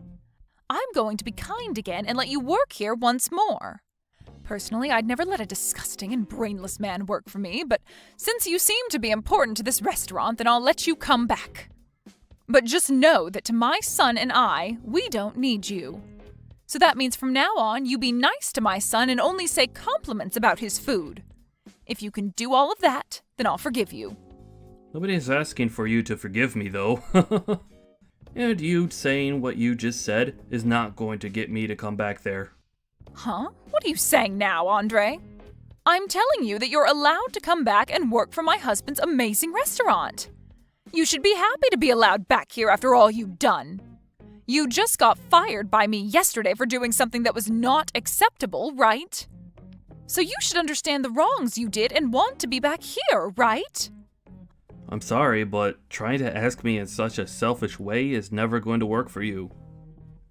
I'm going to be kind again and let you work here once more. Personally, I'd never let a disgusting and brainless man work for me, but since you seem to be important to this restaurant, then I'll let you come back. But just know that to my son and I, we don't need you. So that means from now on, you be nice to my son and only say compliments about his food. If you can do all of that, then I'll forgive you. Nobody's asking for you to forgive me, though. And you saying what you just said is not going to get me to come back there. Huh? What are you saying now, Andre? I'm telling you that you're allowed to come back and work for my husband's amazing restaurant. You should be happy to be allowed back here after all you've done. You just got fired by me yesterday for doing something that was not acceptable, right? So you should understand the wrongs you did and want to be back here, right? I'm sorry, but trying to ask me in such a selfish way is never going to work for you.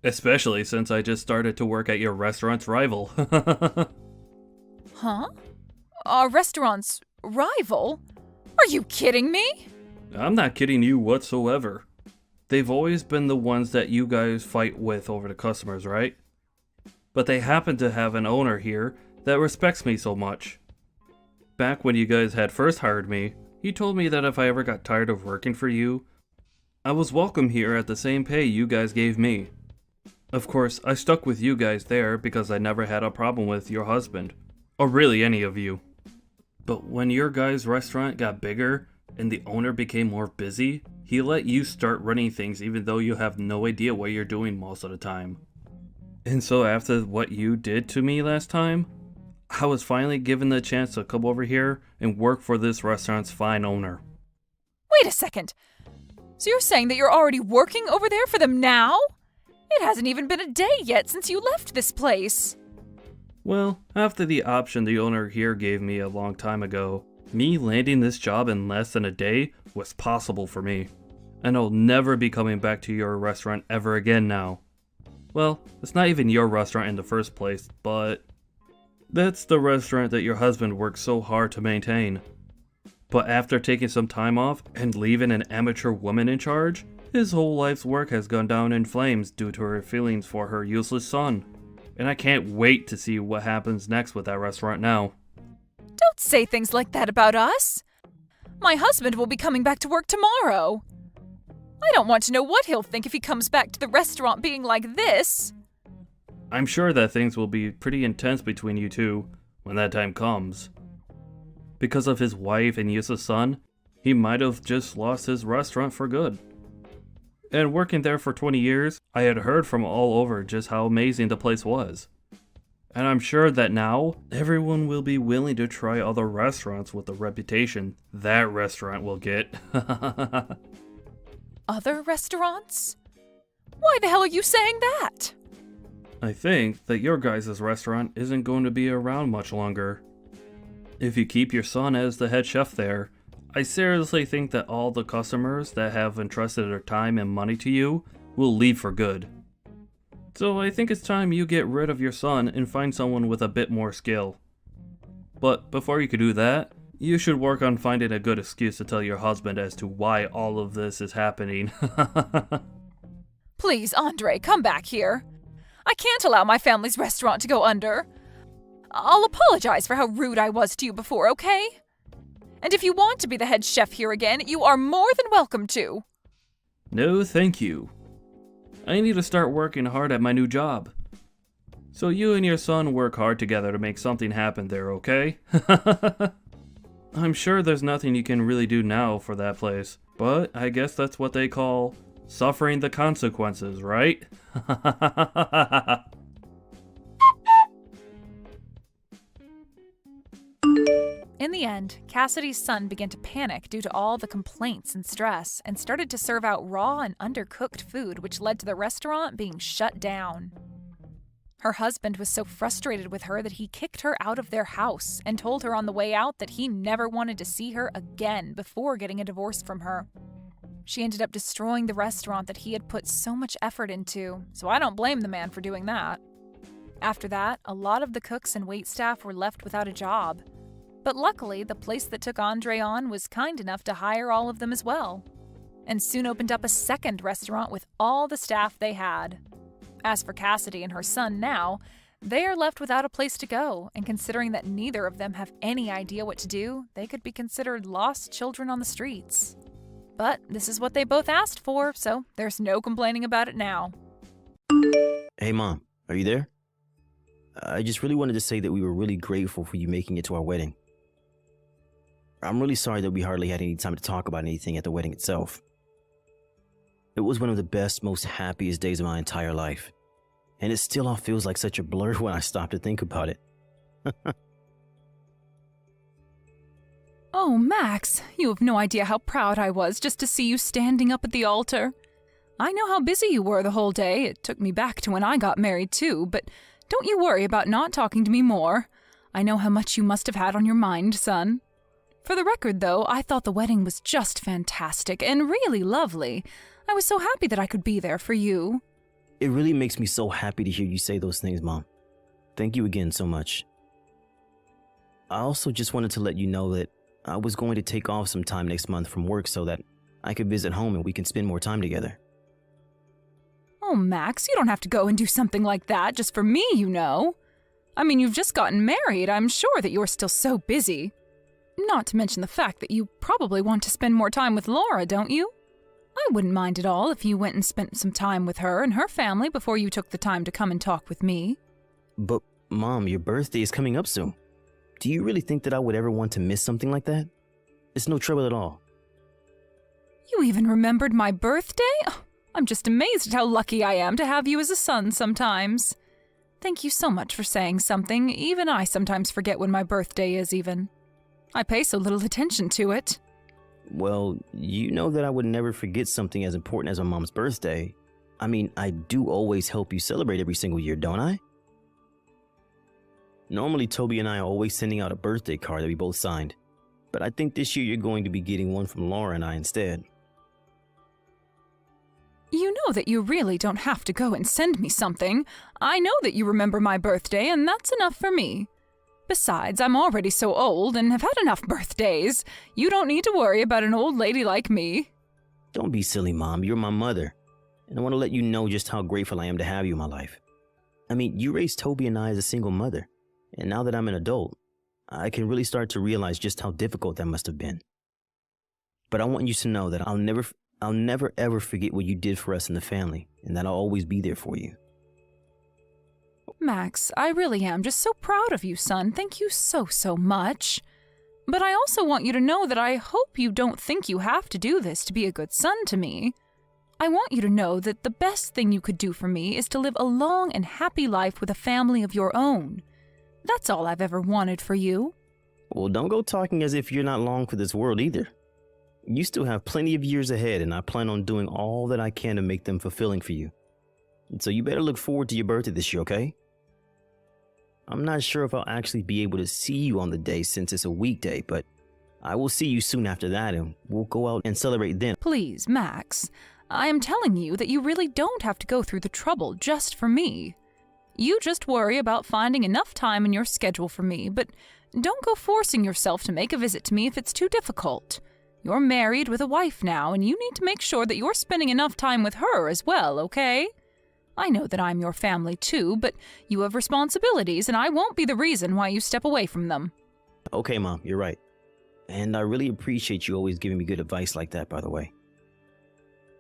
Especially since I just started to work at your restaurant's rival. Huh? Our restaurant's rival? Are you kidding me? I'm not kidding you whatsoever. They've always been the ones that you guys fight with over the customers, right? But they happen to have an owner here that respects me so much. Back when you guys had first hired me, he told me that if I ever got tired of working for you, I was welcome here at the same pay you guys gave me. Of course, I stuck with you guys there because I never had a problem with your husband, or really any of you. But when your guys' restaurant got bigger and the owner became more busy, he let you start running things even though you have no idea what you're doing most of the time. And so after what you did to me last time, I was finally given the chance to come over here and work for this restaurant's fine owner. Wait a second. So you're saying that you're already working over there for them now? It hasn't even been a day yet since you left this place. Well, after the option the owner here gave me a long time ago, me landing this job in less than a day was possible for me. And I'll never be coming back to your restaurant ever again now. Well, it's not even your restaurant in the first place, but that's the restaurant that your husband worked so hard to maintain. But after taking some time off and leaving an amateur woman in charge, his whole life's work has gone down in flames due to her feelings for her useless son. And I can't wait to see what happens next with that restaurant now. Don't say things like that about us. My husband will be coming back to work tomorrow. I don't want to know what he'll think if he comes back to the restaurant being like this. I'm sure that things will be pretty intense between you two when that time comes. Because of his wife and useless son, he might have just lost his restaurant for good. And working there for 20 years, I had heard from all over just how amazing the place was. And I'm sure that now, everyone will be willing to try other restaurants with the reputation that restaurant will get. Other restaurants? Why the hell are you saying that? I think that your guys' restaurant isn't going to be around much longer. If you keep your son as the head chef there, I seriously think that all the customers that have entrusted their time and money to you will leave for good. So I think it's time you get rid of your son and find someone with a bit more skill. But before you could do that, you should work on finding a good excuse to tell your husband as to why all of this is happening. Please, Andre, come back here. I can't allow my family's restaurant to go under. I'll apologize for how rude I was to you before, okay? And if you want to be the head chef here again, you are more than welcome to. No, thank you. I need to start working hard at my new job. So you and your son work hard together to make something happen there, okay? I'm sure there's nothing you can really do now for that place, but I guess that's what they call suffering the consequences, right? In the end, Cassidy's son began to panic due to all the complaints and stress and started to serve out raw and undercooked food, which led to the restaurant being shut down. Her husband was so frustrated with her that he kicked her out of their house and told her on the way out that he never wanted to see her again before getting a divorce from her. She ended up destroying the restaurant that he had put so much effort into, so I don't blame the man for doing that. After that, a lot of the cooks and waitstaff were left without a job. But luckily, the place that took Andre on was kind enough to hire all of them as well, and soon opened up a second restaurant with all the staff they had. As for Cassidy and her son now, they are left without a place to go, and considering that neither of them have any idea what to do, they could be considered lost children on the streets. But this is what they both asked for, so there's no complaining about it now. Hey, Mom, are you there? I just really wanted to say that we were really grateful for you making it to our wedding. I'm really sorry that we hardly had any time to talk about anything at the wedding itself. It was one of the best, most happiest days of my entire life. And it still all feels like such a blur when I stop to think about it. Oh, Max, you have no idea how proud I was just to see you standing up at the altar. I know how busy you were the whole day. It took me back to when I got married, too, but don't you worry about not talking to me more. I know how much you must have had on your mind, son. For the record, though, I thought the wedding was just fantastic and really lovely. I was so happy that I could be there for you. It really makes me so happy to hear you say those things, Mom. Thank you again so much. I also just wanted to let you know that I was going to take off some time next month from work so that I could visit home and we can spend more time together. Oh, Max, you don't have to go and do something like that just for me, you know. I mean, you've just gotten married. I'm sure that you're still so busy. Not to mention the fact that you probably want to spend more time with Laura, don't you? I wouldn't mind at all if you went and spent some time with her and her family before you took the time to come and talk with me. But, Mom, your birthday is coming up soon. Do you really think that I would ever want to miss something like that? It's no trouble at all. You even remembered my birthday? Oh, I'm just amazed at how lucky I am to have you as a son sometimes. Thank you so much for saying something. Even I sometimes forget when my birthday is even. I pay so little attention to it. Well, you know that I would never forget something as important as my mom's birthday. I mean, I do always help you celebrate every single year, don't I? Normally, Toby and I are always sending out a birthday card that we both signed. But I think this year you're going to be getting one from Laura and I instead. You know that you really don't have to go and send me something. I know that you remember my birthday, and that's enough for me. Besides, I'm already so old and have had enough birthdays. You don't need to worry about an old lady like me. Don't be silly, Mom. You're my mother. And I want to let you know just how grateful I am to have you in my life. I mean, you raised Toby and I as a single mother. And now that I'm an adult, I can really start to realize just how difficult that must have been. But I want you to know that I'll never ever forget what you did for us in the family, and that I'll always be there for you. Max, I really am just so proud of you, son. Thank you so much. But I also want you to know that I hope you don't think you have to do this to be a good son to me. I want you to know that the best thing you could do for me is to live a long and happy life with a family of your own. That's all I've ever wanted for you. Well, don't go talking as if you're not long for this world either. You still have plenty of years ahead, and I plan on doing all that I can to make them fulfilling for you. And so you better look forward to your birthday this year, okay? I'm not sure if I'll actually be able to see you on the day since it's a weekday, but I will see you soon after that, and we'll go out and celebrate then. Please, Max, I am telling you that you really don't have to go through the trouble just for me. You just worry about finding enough time in your schedule for me, but don't go forcing yourself to make a visit to me if it's too difficult. You're married with a wife now, and you need to make sure that you're spending enough time with her as well, okay? I know that I'm your family too, but you have responsibilities, and I won't be the reason why you step away from them. Okay, Mom, you're right. And I really appreciate you always giving me good advice like that, by the way.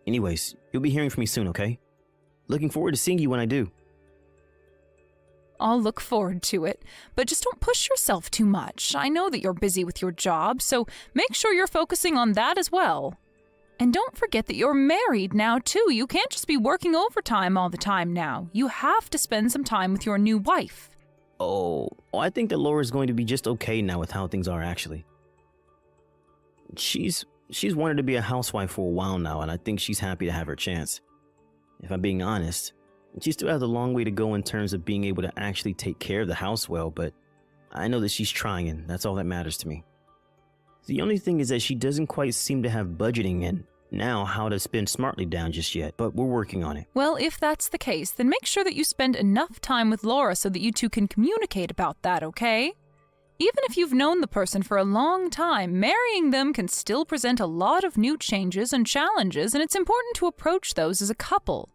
Anyways, you'll be hearing from me soon, okay? Looking forward to seeing you when I do. I'll look forward to it, but just don't push yourself too much. I know that you're busy with your job, so make sure you're focusing on that as well. And don't forget that you're married now, too. You can't just be working overtime all the time now. You have to spend some time with your new wife. Oh, I think that Laura's going to be just okay now with how things are, actually. She's wanted to be a housewife for a while now, and I think she's happy to have her chance. If I'm being honest, she still has a long way to go in terms of being able to actually take care of the house well, but I know that she's trying, and that's all that matters to me. The only thing is that she doesn't quite seem to have budgeting and now how to spend smartly down just yet, but we're working on it. Well, if that's the case, then make sure that you spend enough time with Laura so that you two can communicate about that, okay? Even if you've known the person for a long time, marrying them can still present a lot of new changes and challenges, and it's important to approach those as a couple.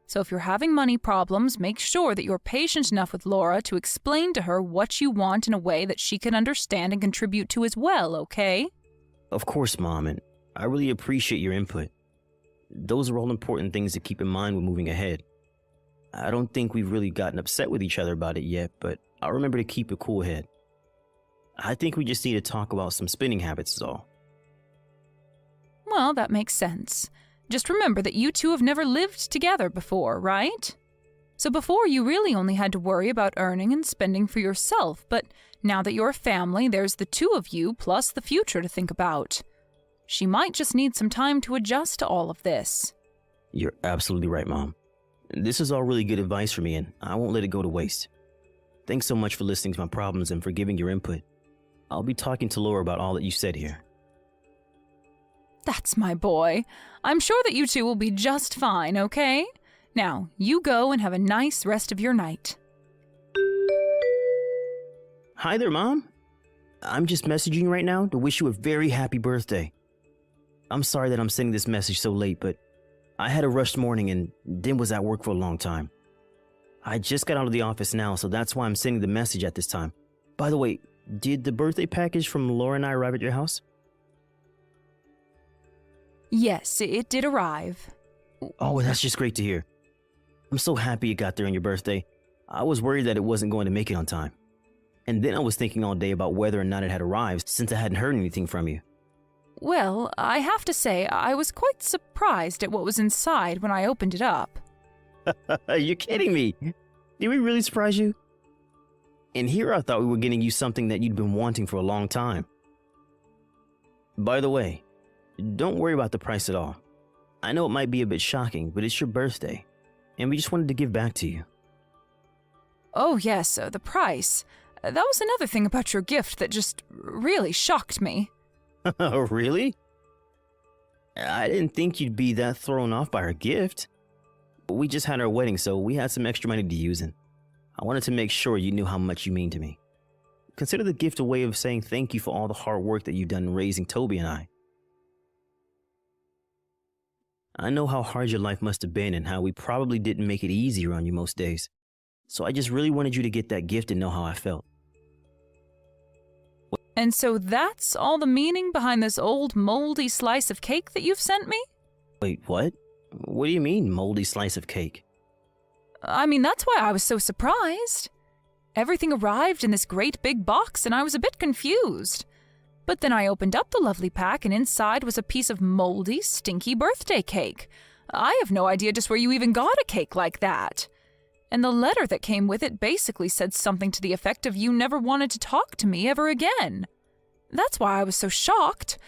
So if you're having money problems, make sure that you're patient enough with Laura to explain to her what you want in a way that she can understand and contribute to as well, okay? Of course, Mom, and I really appreciate your input. Those are all important things to keep in mind when moving ahead. I don't think we've really gotten upset with each other about it yet, but I'll remember to keep a cool head. I think we just need to talk about some spending habits is all. Well, that makes sense. Just remember that you two have never lived together before, right? So before, you really only had to worry about earning and spending for yourself, but now that you're a family, there's the two of you plus the future to think about. She might just need some time to adjust to all of this. You're absolutely right, Mom. This is all really good advice for me, and I won't let it go to waste. Thanks so much for listening to my problems and for giving your input. I'll be talking to Laura about all that you said here. That's my boy. I'm sure that you two will be just fine, okay? Now, you go and have a nice rest of your night. Hi there, Mom. I'm just messaging you right now to wish you a very happy birthday. I'm sorry that I'm sending this message so late, but I had a rushed morning and then was at work for a long time. I just got out of the office now, so that's why I'm sending the message at this time. By the way, did the birthday package from Laura and I arrive at your house? Yes, it did arrive. Oh, well, that's just great to hear. I'm so happy it got there on your birthday. I was worried that it wasn't going to make it on time. And then I was thinking all day about whether or not it had arrived since I hadn't heard anything from you. Well, I have to say, I was quite surprised at what was inside when I opened it up. You're kidding me. Did we really surprise you? And here I thought we were getting you something that you'd been wanting for a long time. By the way, don't worry about the price at all. I know it might be a bit shocking, but it's your birthday, and we just wanted to give back to you. Oh yes, the price. That was another thing about your gift that just really shocked me. Oh, really? I didn't think you'd be that thrown off by our gift. We just had our wedding, so we had some extra money to use, and I wanted to make sure you knew how much you mean to me. Consider the gift a way of saying thank you for all the hard work that you've done in raising Toby and I. I know how hard your life must have been and how we probably didn't make it easier on you most days. So I just really wanted you to get that gift and know how I felt. And so that's all the meaning behind this old moldy slice of cake that you've sent me? Wait, what? What do you mean, moldy slice of cake? I mean, that's why I was so surprised. Everything arrived in this great big box and I was a bit confused. But then I opened up the lovely pack and inside was a piece of moldy, stinky birthday cake. I have no idea just where you even got a cake like that. And the letter that came with it basically said something to the effect of you never wanted to talk to me ever again. That's why I was so shocked.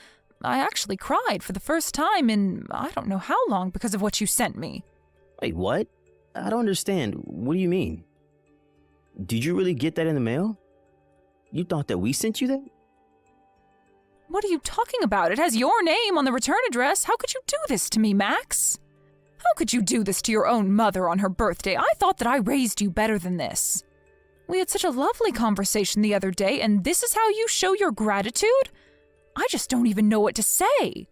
I actually cried for the first time in I don't know how long because of what you sent me. Wait, what? I don't understand. What do you mean? Did you really get that in the mail? You thought that we sent you that? What are you talking about? It has your name on the return address. How could you do this to me, Max? How could you do this to your own mother on her birthday? I thought that I raised you better than this. We had such a lovely conversation the other day, and this is how you show your gratitude? I just don't even know what to say.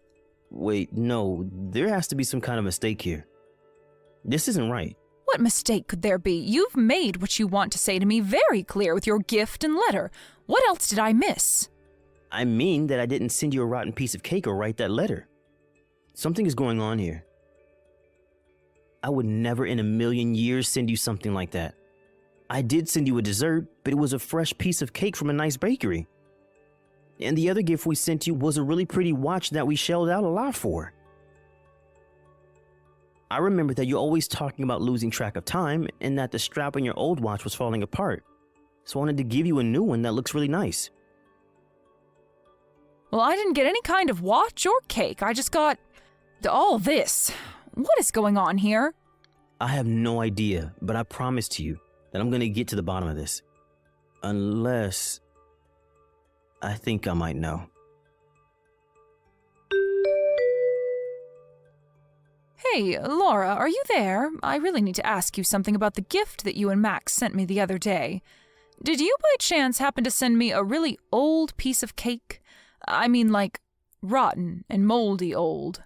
Wait, no, there has to be some kind of mistake here. This isn't right. What mistake could there be? You've made what you want to say to me very clear with your gift and letter. What else did I miss? I mean that I didn't send you a rotten piece of cake or write that letter. Something is going on here. I would never in a million years send you something like that. I did send you a dessert, but it was a fresh piece of cake from a nice bakery. And the other gift we sent you was a really pretty watch that we shelled out a lot for. I remember that you're always talking about losing track of time and that the strap on your old watch was falling apart. So I wanted to give you a new one that looks really nice. Well, I didn't get any kind of watch or cake. I just got all this. What is going on here? I have no idea, but I promise to you that I'm going to get to the bottom of this. Unless I think I might know. Hey, Laura, are you there? I really need to ask you something about the gift that you and Max sent me the other day. Did you by chance happen to send me a really old piece of cake? I mean, like, rotten and moldy old.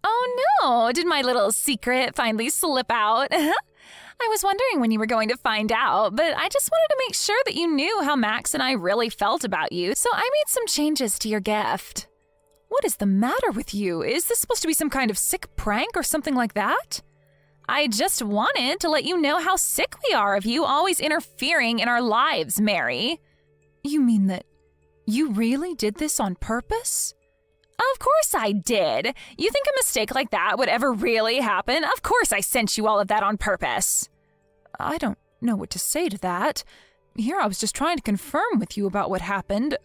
Oh no, did my little secret finally slip out? I was wondering when you were going to find out, but I just wanted to make sure that you knew how Max and I really felt about you, so I made some changes to your gift. What is the matter with you? Is this supposed to be some kind of sick prank or something like that? I just wanted to let you know how sick we are of you always interfering in our lives, Mary. You mean that you really did this on purpose? Of course I did. You think a mistake like that would ever really happen? Of course I sent you all of that on purpose. I don't know what to say to that. Here I was just trying to confirm with you about what happened,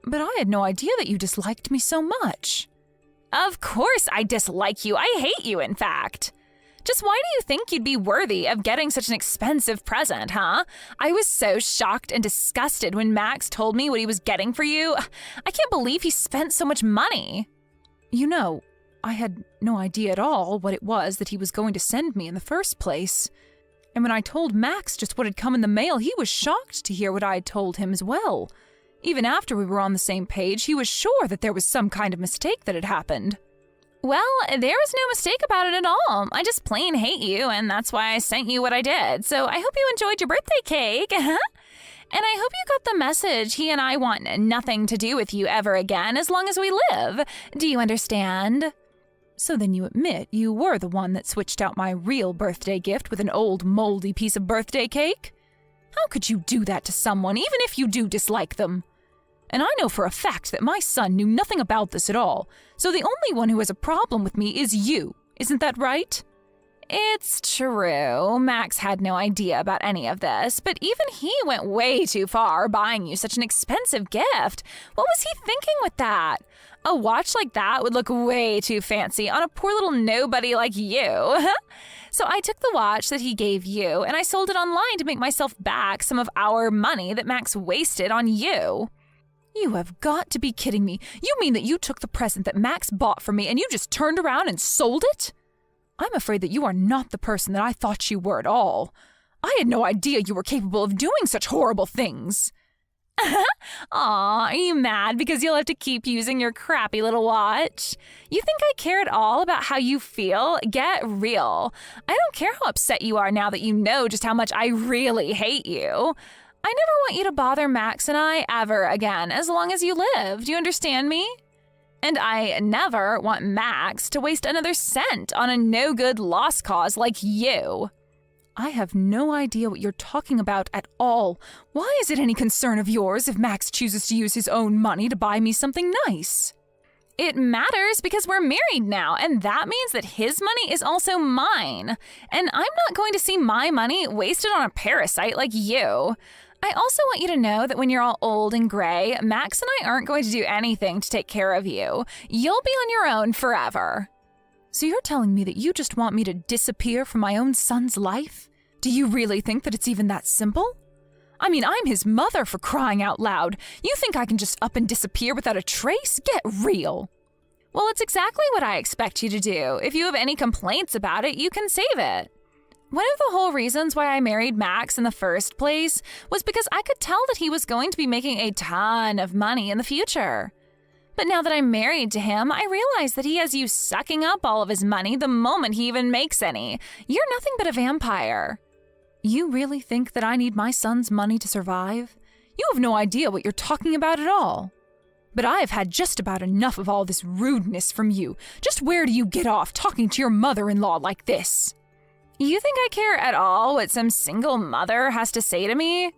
but I had no idea that you disliked me so much. Of course I dislike you. I hate you, in fact. Just why do you think you'd be worthy of getting such an expensive present, huh? I was so shocked and disgusted when Max told me what he was getting for you. I can't believe he spent so much money. You know, I had no idea at all what it was that he was going to send me in the first place. And when I told Max just what had come in the mail, he was shocked to hear what I had told him as well. Even after we were on the same page, he was sure that there was some kind of mistake that had happened. Well, there was no mistake about it at all. I just plain hate you, and that's why I sent you what I did. So I hope you enjoyed your birthday cake. And I hope you got the message. He and I want nothing to do with you ever again as long as we live. Do you understand? So then you admit you were the one that switched out my real birthday gift with an old moldy piece of birthday cake? How could you do that to someone, even if you do dislike them? And I know for a fact that my son knew nothing about this at all, so the only one who has a problem with me is you. Isn't that right? It's true. Max had no idea about any of this, but even he went way too far buying you such an expensive gift. What was he thinking with that? A watch like that would look way too fancy on a poor little nobody like you. So I took the watch that he gave you and I sold it online to make myself back some of our money that Max wasted on you. You have got to be kidding me. You mean that you took the present that Max bought for me and you just turned around and sold it? I'm afraid that you are not the person that I thought you were at all. I had no idea you were capable of doing such horrible things. Aw, are you mad because you'll have to keep using your crappy little watch? You think I care at all about how you feel? Get real. I don't care how upset you are now that you know just how much I really hate you. I never want you to bother Max and I ever again as long as you live. Do you understand me? And I never want Max to waste another cent on a no-good lost cause like you. I have no idea what you're talking about at all. Why is it any concern of yours if Max chooses to use his own money to buy me something nice? It matters because we're married now, and that means that his money is also mine. And I'm not going to see my money wasted on a parasite like you. I also want you to know that when you're all old and gray, Max and I aren't going to do anything to take care of you. You'll be on your own forever. So you're telling me that you just want me to disappear from my own son's life? Do you really think that it's even that simple? I mean, I'm his mother, for crying out loud. You think I can just up and disappear without a trace? Get real. Well, it's exactly what I expect you to do. If you have any complaints about it, you can save it. One of the whole reasons why I married Max in the first place was because I could tell that he was going to be making a ton of money in the future. But now that I'm married to him, I realize that he has you sucking up all of his money the moment he even makes any. You're nothing but a vampire. You really think that I need my son's money to survive? You have no idea what you're talking about at all. But I have had just about enough of all this rudeness from you. Just where do you get off talking to your mother-in-law like this? You think I care at all what some single mother has to say to me?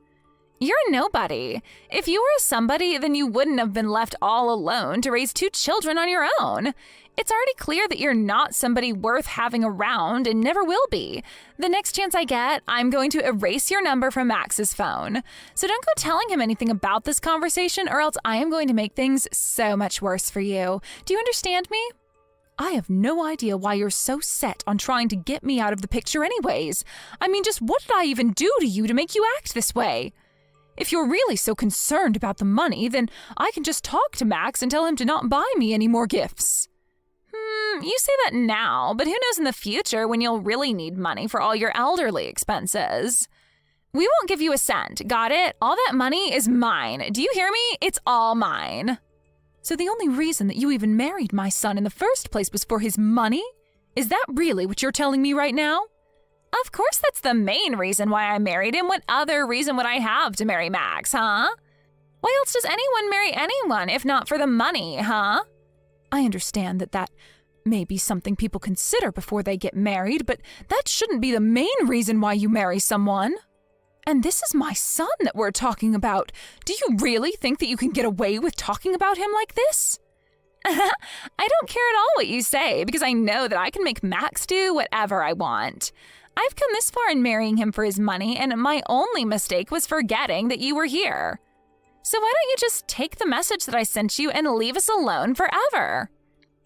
You're a nobody. If you were somebody, then you wouldn't have been left all alone to raise 2 children on your own. It's already clear that you're not somebody worth having around and never will be. The next chance I get, I'm going to erase your number from Max's phone. So don't go telling him anything about this conversation or else I am going to make things so much worse for you. Do you understand me? I have no idea why you're so set on trying to get me out of the picture anyways. I mean, just what did I even do to you to make you act this way? If you're really so concerned about the money, then I can just talk to Max and tell him to not buy me any more gifts. You say that now, but who knows in the future when you'll really need money for all your elderly expenses. We won't give you a cent, got it? All that money is mine. Do you hear me? It's all mine. So the only reason that you even married my son in the first place was for his money? Is that really what you're telling me right now? Of course that's the main reason why I married him. What other reason would I have to marry Max, huh? Why else does anyone marry anyone if not for the money, huh? I understand that may be something people consider before they get married, but that shouldn't be the main reason why you marry someone. And this is my son that we're talking about. Do you really think that you can get away with talking about him like this? I don't care at all what you say because I know that I can make Max do whatever I want. I've come this far in marrying him for his money, and my only mistake was forgetting that you were here. So why don't you just take the message that I sent you and leave us alone forever?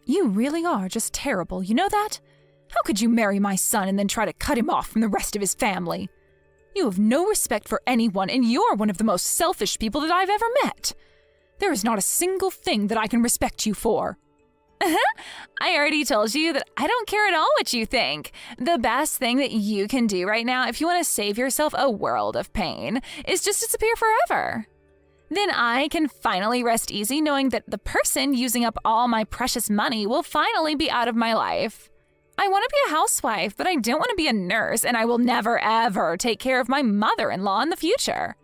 You really are just terrible, you know that? How could you marry my son and then try to cut him off from the rest of his family? You have no respect for anyone, and you're one of the most selfish people that I've ever met. There is not a single thing that I can respect you for. I already told you that I don't care at all what you think. The best thing that you can do right now, if you want to save yourself a world of pain, is just disappear forever. Then I can finally rest easy knowing that the person using up all my precious money will finally be out of my life. I want to be a housewife, but I don't want to be a nurse, and I will never, ever take care of my mother-in-law in the future.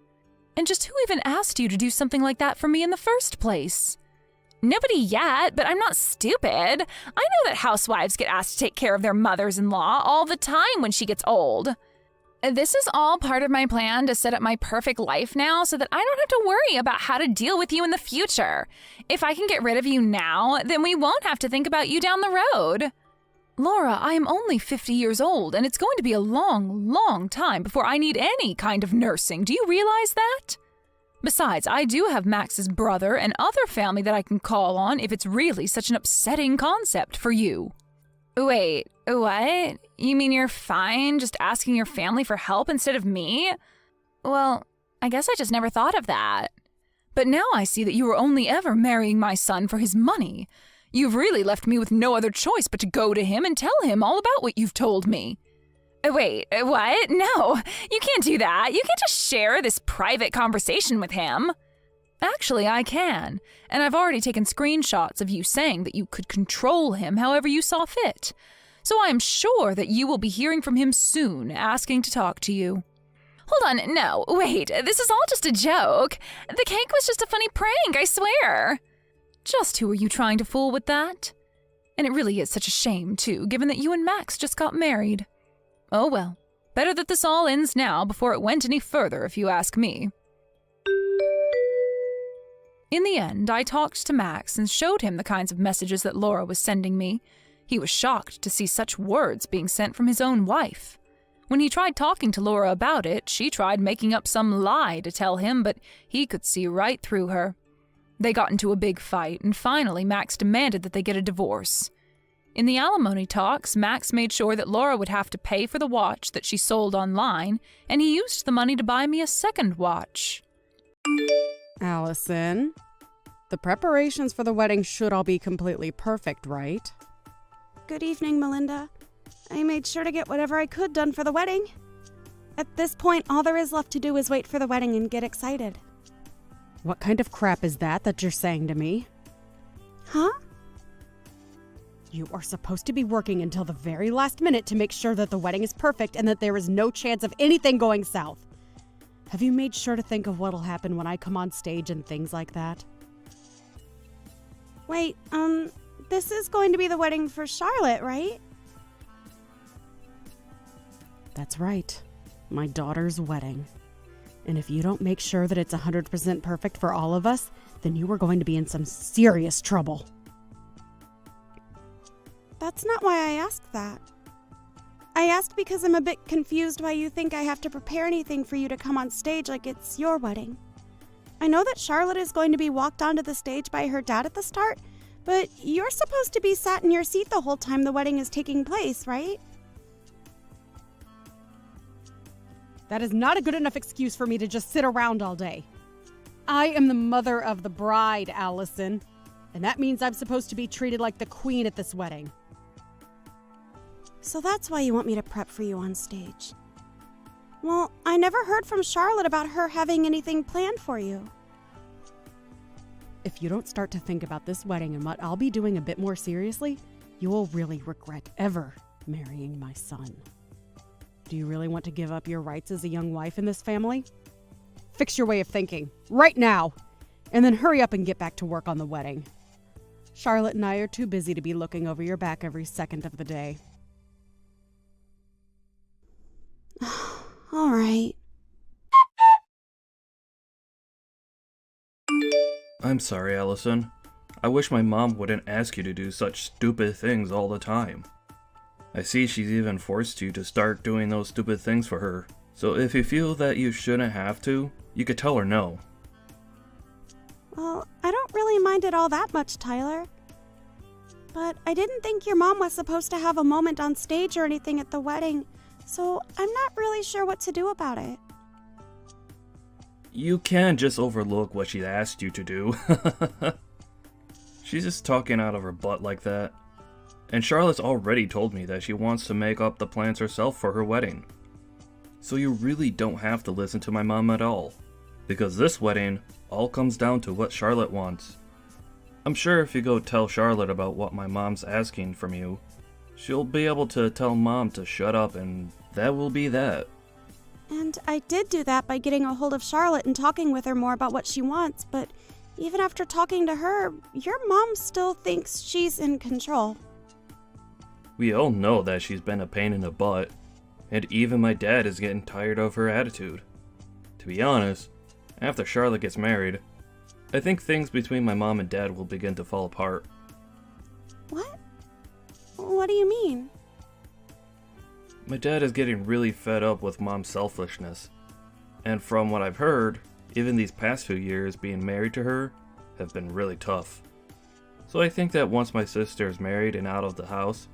And just who even asked you to do something like that for me in the first place? Nobody yet, but I'm not stupid. I know that housewives get asked to take care of their mothers-in-law all the time when she gets old. This is all part of my plan to set up my perfect life now so that I don't have to worry about how to deal with you in the future. If I can get rid of you now, then we won't have to think about you down the road. Laura, I am only 50 years old, and it's going to be a long, long time before I need any kind of nursing. Do you realize that? Besides, I do have Max's brother and other family that I can call on if it's really such an upsetting concept for you. Wait, what? You mean you're fine just asking your family for help instead of me? Well, I guess I just never thought of that. But now I see that you were only ever marrying my son for his money. You've really left me with no other choice but to go to him and tell him all about what you've told me. Wait, what? No, you can't do that. You can't just share this private conversation with him. Actually, I can, and I've already taken screenshots of you saying that you could control him however you saw fit. So I am sure that you will be hearing from him soon, asking to talk to you. Hold on, no, wait, this is all just a joke. The cake was just a funny prank, I swear. Just who are you trying to fool with that? And it really is such a shame, too, given that you and Max just got married. Oh well, better that this all ends now before it went any further, if you ask me. In the end, I talked to Max and showed him the kinds of messages that Laura was sending me. He was shocked to see such words being sent from his own wife. When he tried talking to Laura about it, she tried making up some lie to tell him, but he could see right through her. They got into a big fight, and finally Max demanded that they get a divorce. In the alimony talks, Max made sure that Laura would have to pay for the watch that she sold online, and he used the money to buy me a second watch. Allison, the preparations for the wedding should all be completely perfect, right? Good evening, Melinda. I made sure to get whatever I could done for the wedding. At this point, all there is left to do is wait for the wedding and get excited. What kind of crap is that you're saying to me? Huh? You are supposed to be working until the very last minute to make sure that the wedding is perfect and that there is no chance of anything going south. Have you made sure to think of what'll happen when I come on stage and things like that? Wait, this is going to be the wedding for Charlotte, right? That's right. My daughter's wedding. And if you don't make sure that it's 100% perfect for all of us, then you are going to be in some serious trouble. That's not why I asked that. I asked because I'm a bit confused why you think I have to prepare anything for you to come on stage like it's your wedding. I know that Charlotte is going to be walked onto the stage by her dad at the start, but you're supposed to be sat in your seat the whole time the wedding is taking place, right? That is not a good enough excuse for me to just sit around all day. I am the mother of the bride, Allison, and that means I'm supposed to be treated like the queen at this wedding. So that's why you want me to prep for you on stage. Well, I never heard from Charlotte about her having anything planned for you. If you don't start to think about this wedding and what I'll be doing a bit more seriously, you will really regret ever marrying my son. Do you really want to give up your rights as a young wife in this family? Fix your way of thinking, right now, and then hurry up and get back to work on the wedding. Charlotte and I are too busy to be looking over your back every second of the day. All right. I'm sorry, Allison. I wish my mom wouldn't ask you to do such stupid things all the time. I see she's even forced you to start doing those stupid things for her. So if you feel that you shouldn't have to, you could tell her no. Well, I don't really mind it all that much, Tyler. But I didn't think your mom was supposed to have a moment on stage or anything at the wedding, so I'm not really sure what to do about it. You can't just overlook what she asked you to do. She's just talking out of her butt like that. And Charlotte's already told me that she wants to make up the plans herself for her wedding. So you really don't have to listen to my mom at all. Because this wedding all comes down to what Charlotte wants. I'm sure if you go tell Charlotte about what my mom's asking from you, she'll be able to tell Mom to shut up, and that will be that. And I did do that by getting a hold of Charlotte and talking with her more about what she wants, but even after talking to her, your mom still thinks she's in control. We all know that she's been a pain in the butt, and even my dad is getting tired of her attitude. To be honest, after Charlotte gets married, I think things between my mom and dad will begin to fall apart. What? What do you mean? My dad is getting really fed up with Mom's selfishness. And from what I've heard, even these past few years being married to her have been really tough. So I think that once my sister is married and out of the house,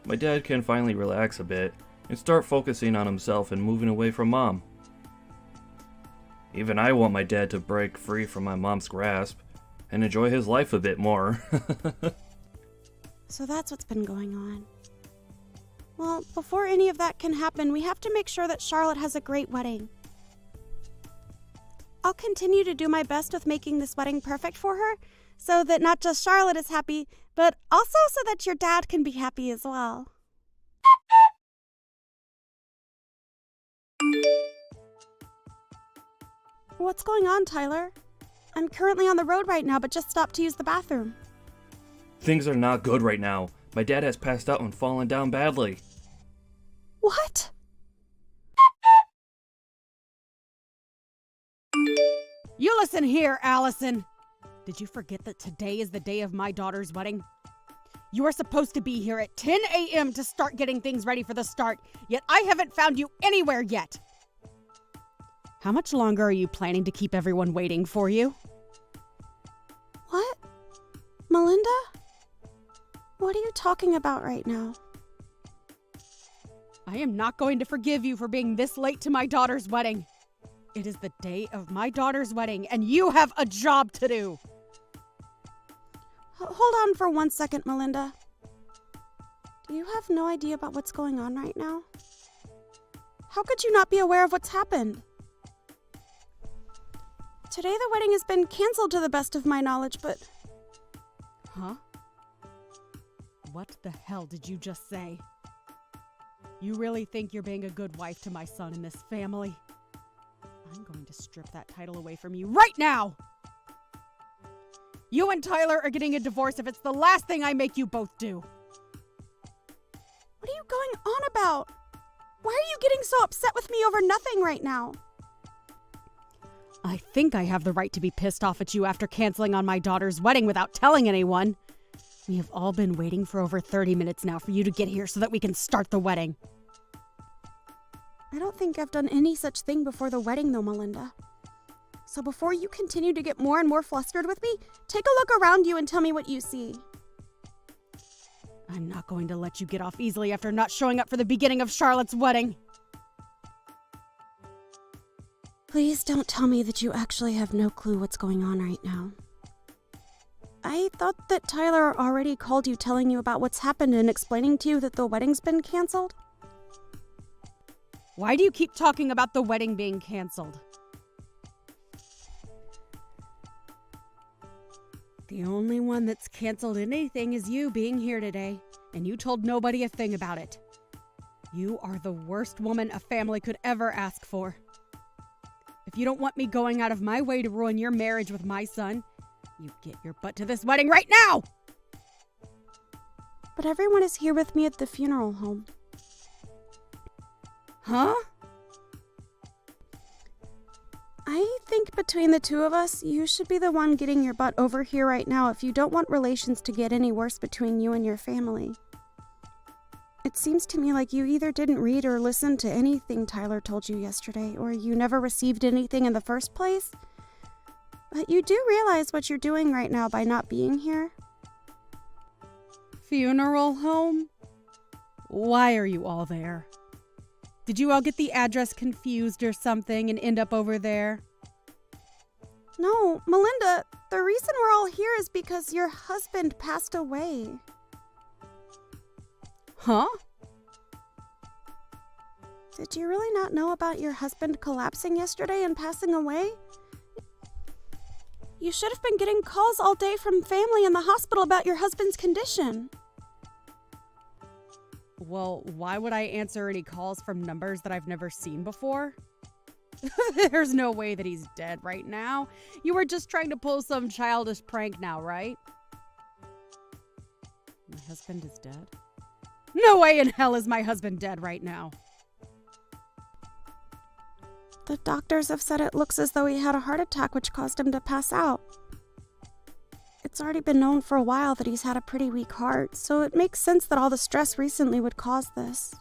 my dad can finally relax a bit and start focusing on himself and moving away from Mom. Even I want my dad to break free from my mom's grasp and enjoy his life a bit more. So that's what's been going on. Well, before any of that can happen, we have to make sure that Charlotte has a great wedding. I'll continue to do my best with making this wedding perfect for her, so that not just Charlotte is happy, but also so that your dad can be happy as well. What's going on, Tyler? I'm currently on the road right now, but just stopped to use the bathroom. Things are not good right now. My dad has passed out and fallen down badly. What? You listen here, Allison. Did you forget that today is the day of my daughter's wedding? You are supposed to be here at 10 a.m. to start getting things ready for the start, yet I haven't found you anywhere yet. How much longer are you planning to keep everyone waiting for you? What? Melinda? What are you talking about right now? I am not going to forgive you for being this late to my daughter's wedding. It is the day of my daughter's wedding, and you have a job to do. Hold on for 1 second, Melinda. Do you have no idea about what's going on right now? How could you not be aware of what's happened? Today the wedding has been canceled to the best of my knowledge, but... Huh? What the hell did you just say? You really think you're being a good wife to my son in this family? I'm going to strip that title away from you right now! You and Tyler are getting a divorce if it's the last thing I make you both do. What are you going on about? Why are you getting so upset with me over nothing right now? I think I have the right to be pissed off at you after canceling on my daughter's wedding without telling anyone. We have all been waiting for over 30 minutes now for you to get here so that we can start the wedding. I don't think I've done any such thing before the wedding though, Melinda. So before you continue to get more and more flustered with me, take a look around you and tell me what you see. I'm not going to let you get off easily after not showing up for the beginning of Charlotte's wedding. Please don't tell me that you actually have no clue what's going on right now. I thought that Tyler already called you telling you about what's happened and explaining to you that the wedding's been canceled. Why do you keep talking about the wedding being canceled? The only one that's canceled anything is you being here today, and you told nobody a thing about it. You are the worst woman a family could ever ask for. If you don't want me going out of my way to ruin your marriage with my son, you get your butt to this wedding right now! But everyone is here with me at the funeral home. Huh? I think between the two of us, you should be the one getting your butt over here right now if you don't want relations to get any worse between you and your family. It seems to me like you either didn't read or listen to anything Tyler told you yesterday, or you never received anything in the first place. But you do realize what you're doing right now by not being here? Funeral home? Why are you all there? Did you all get the address confused or something and end up over there? No, Melinda, the reason we're all here is because your husband passed away. Huh? Did you really not know about your husband collapsing yesterday and passing away? You should have been getting calls all day from family in the hospital about your husband's condition. Well, why would I answer any calls from numbers that I've never seen before? There's no way that he's dead right now. You were just trying to pull some childish prank now, right? My husband is dead? No way in hell is my husband dead right now. The doctors have said it looks as though he had a heart attack which caused him to pass out. It's already been known for a while that he's had a pretty weak heart, so it makes sense that all the stress recently would cause this.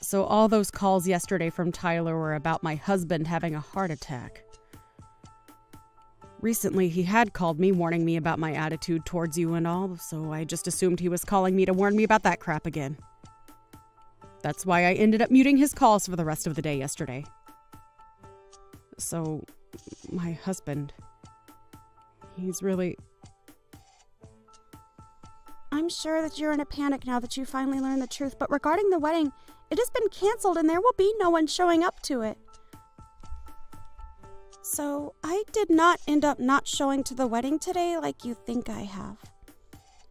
So all those calls yesterday from Tyler were about my husband having a heart attack. Recently, he had called me warning me about my attitude towards you and all, so I just assumed he was calling me to warn me about that crap again. That's why I ended up muting his calls for the rest of the day yesterday. So, my husband... he's really... I'm sure that you're in a panic now that you finally learned the truth, but regarding the wedding, it has been canceled and there will be no one showing up to it. So, I did not end up not showing to the wedding today like you think I have.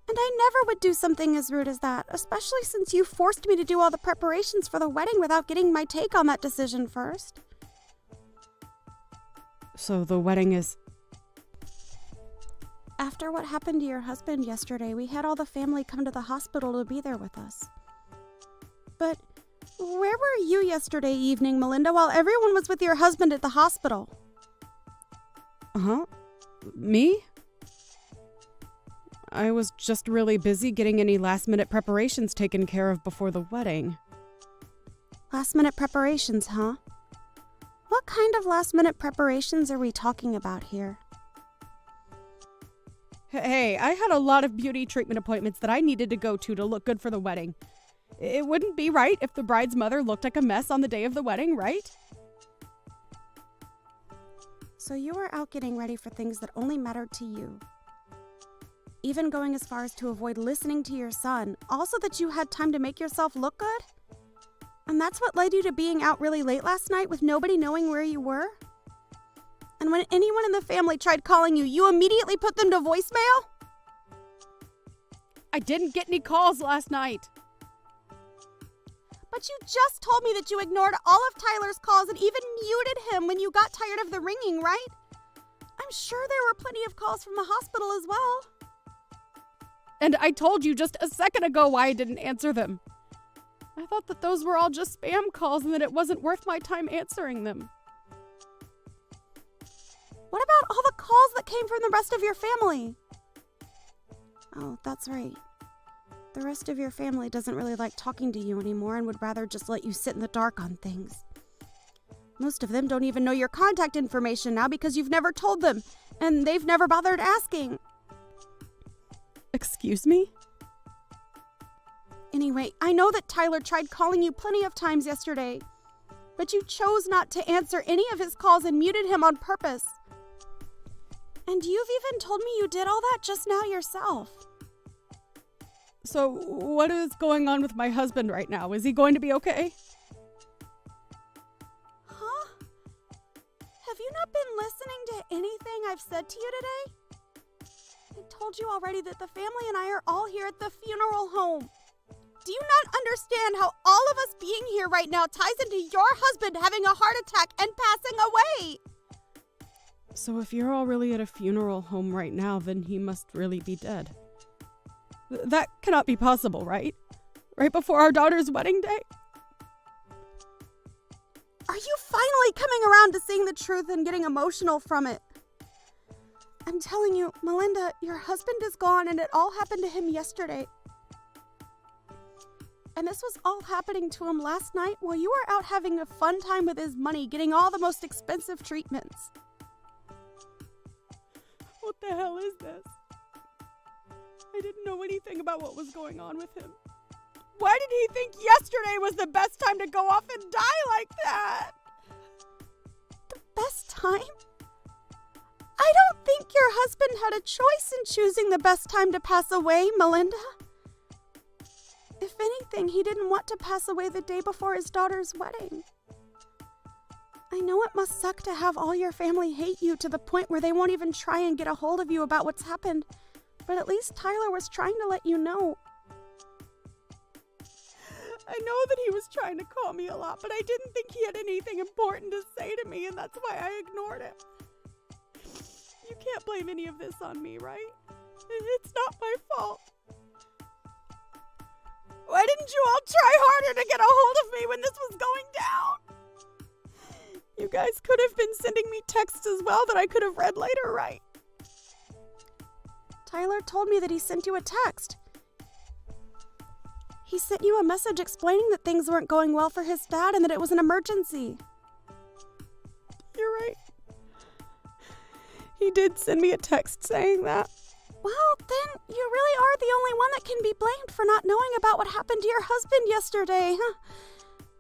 And I never would do something as rude as that, especially since you forced me to do all the preparations for the wedding without getting my take on that decision first. So the wedding is... After what happened to your husband yesterday, we had all the family come to the hospital to be there with us. But where were you yesterday evening, Melinda, while everyone was with your husband at the hospital? Huh? Me? I was just really busy getting any last-minute preparations taken care of before the wedding. Last-minute preparations, huh? What kind of last-minute preparations are we talking about here? Hey, I had a lot of beauty treatment appointments that I needed to go to look good for the wedding. It wouldn't be right if the bride's mother looked like a mess on the day of the wedding, right? So you were out getting ready for things that only mattered to you. Even going as far as to avoid listening to your son, also that you had time to make yourself look good? And that's what led you to being out really late last night with nobody knowing where you were? And when anyone in the family tried calling you, you immediately put them to voicemail? I didn't get any calls last night. But you just told me that you ignored all of Tyler's calls and even muted him when you got tired of the ringing, right? I'm sure there were plenty of calls from the hospital as well. And I told you just a second ago why I didn't answer them. I thought that those were all just spam calls and that it wasn't worth my time answering them. What about all the calls that came from the rest of your family? Oh, that's right. The rest of your family doesn't really like talking to you anymore and would rather just let you sit in the dark on things. Most of them don't even know your contact information now because you've never told them, and they've never bothered asking. Excuse me? Anyway, I know that Tyler tried calling you plenty of times yesterday, but you chose not to answer any of his calls and muted him on purpose. And you've even told me you did all that just now yourself. So, what is going on with my husband right now? Is he going to be okay? Huh? Have you not been listening to anything I've said to you today? I told you already that the family and I are all here at the funeral home. Do you not understand how all of us being here right now ties into your husband having a heart attack and passing away? So if you're all really at a funeral home right now, then he must really be dead. That cannot be possible, right? Right before our daughter's wedding day? Are you finally coming around to seeing the truth and getting emotional from it? I'm telling you, Melinda, your husband is gone and it all happened to him yesterday. And this was all happening to him last night while you were out having a fun time with his money, getting all the most expensive treatments. What the hell is this? I didn't know anything about what was going on with him. Why did he think yesterday was the best time to go off and die like that? The best time? I don't think your husband had a choice in choosing the best time to pass away, Melinda. If anything, he didn't want to pass away the day before his daughter's wedding. I know it must suck to have all your family hate you to the point where they won't even try and get a hold of you about what's happened, but at least Tyler was trying to let you know. I know that he was trying to call me a lot, but I didn't think he had anything important to say to me, and that's why I ignored him. You can't blame any of this on me, right? It's not my fault. Why didn't you all try harder to get a hold of me when this was going down? You guys could have been sending me texts as well that I could have read later, right? Tyler told me that he sent you a text. He sent you a message explaining that things weren't going well for his dad and that it was an emergency. You're right. He did send me a text saying that. Well, then you really are the only one that can be blamed for not knowing about what happened to your husband yesterday.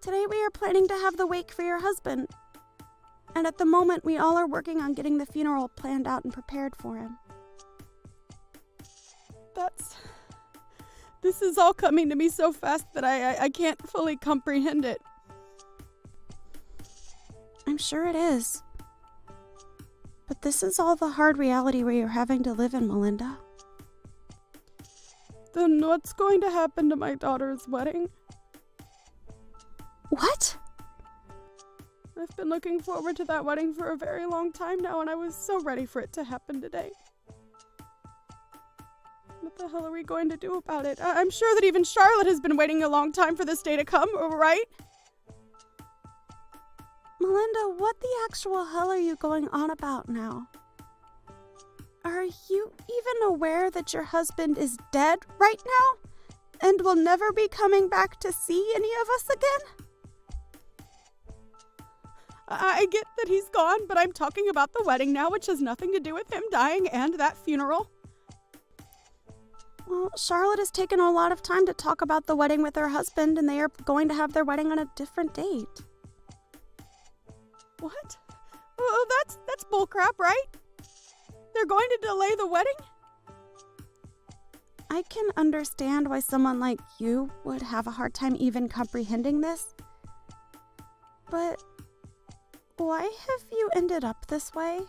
Today we are planning to have the wake for your husband. And at the moment, we all are working on getting the funeral planned out and prepared for him. This is all coming to me so fast that I can't fully comprehend it. I'm sure it is. But this is all the hard reality where you're having to live in, Melinda. Then what's going to happen to my daughter's wedding? What? I've been looking forward to that wedding for a very long time now, and I was so ready for it to happen today. What the hell are we going to do about it? I'm sure that even Charlotte has been waiting a long time for this day to come, right? Melinda, what the actual hell are you going on about now? Are you even aware that your husband is dead right now? And will never be coming back to see any of us again? I get that he's gone, but I'm talking about the wedding now, which has nothing to do with him dying and that funeral. Well, Charlotte has taken a lot of time to talk about the wedding with her husband, and they are going to have their wedding on a different date. What? Oh, that's bullcrap, right? They're going to delay the wedding? I can understand why someone like you would have a hard time even comprehending this. But why have you ended up this way?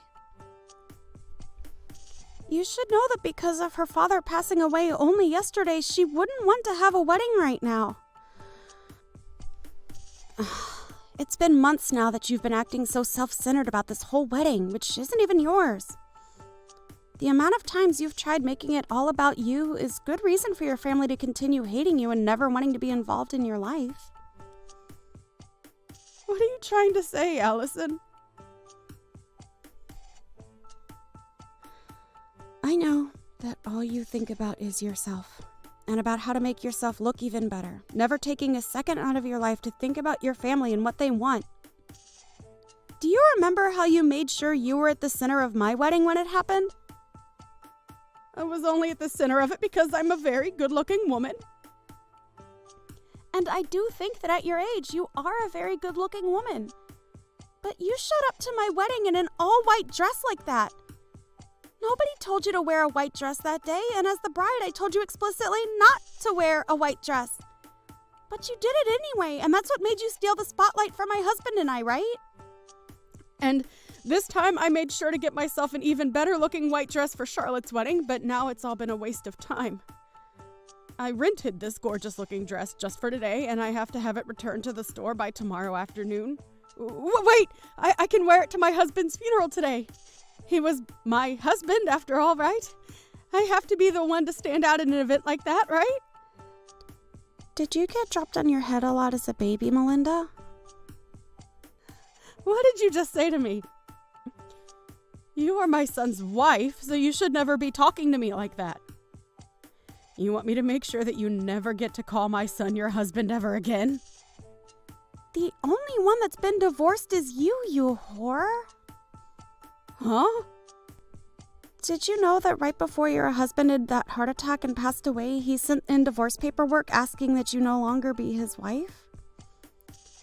You should know that because of her father passing away only yesterday, she wouldn't want to have a wedding right now. It's been months now that you've been acting so self-centered about this whole wedding, which isn't even yours. The amount of times you've tried making it all about you is good reason for your family to continue hating you and never wanting to be involved in your life. What are you trying to say, Allison? I know that all you think about is yourself, and about how to make yourself look even better, never taking a second out of your life to think about your family and what they want. Do you remember how you made sure you were at the center of my wedding when it happened? I was only at the center of it because I'm a very good-looking woman. And I do think that at your age, you are a very good-looking woman. But you showed up to my wedding in an all-white dress like that. Nobody told you to wear a white dress that day, and as the bride, I told you explicitly not to wear a white dress. But you did it anyway, and that's what made you steal the spotlight from my husband and I, right? And this time, I made sure to get myself an even better-looking white dress for Charlotte's wedding, but now it's all been a waste of time. I rented this gorgeous-looking dress just for today, and I have to have it returned to the store by tomorrow afternoon. Wait! I can wear it to my husband's funeral today. He was my husband, after all, right? I have to be the one to stand out in an event like that, right? Did you get dropped on your head a lot as a baby, Melinda? What did you just say to me? You are my son's wife, so you should never be talking to me like that. You want me to make sure that you never get to call my son your husband ever again? The only one that's been divorced is you whore. Huh? Did you know that right before your husband had that heart attack and passed away, he sent in divorce paperwork asking that you no longer be his wife?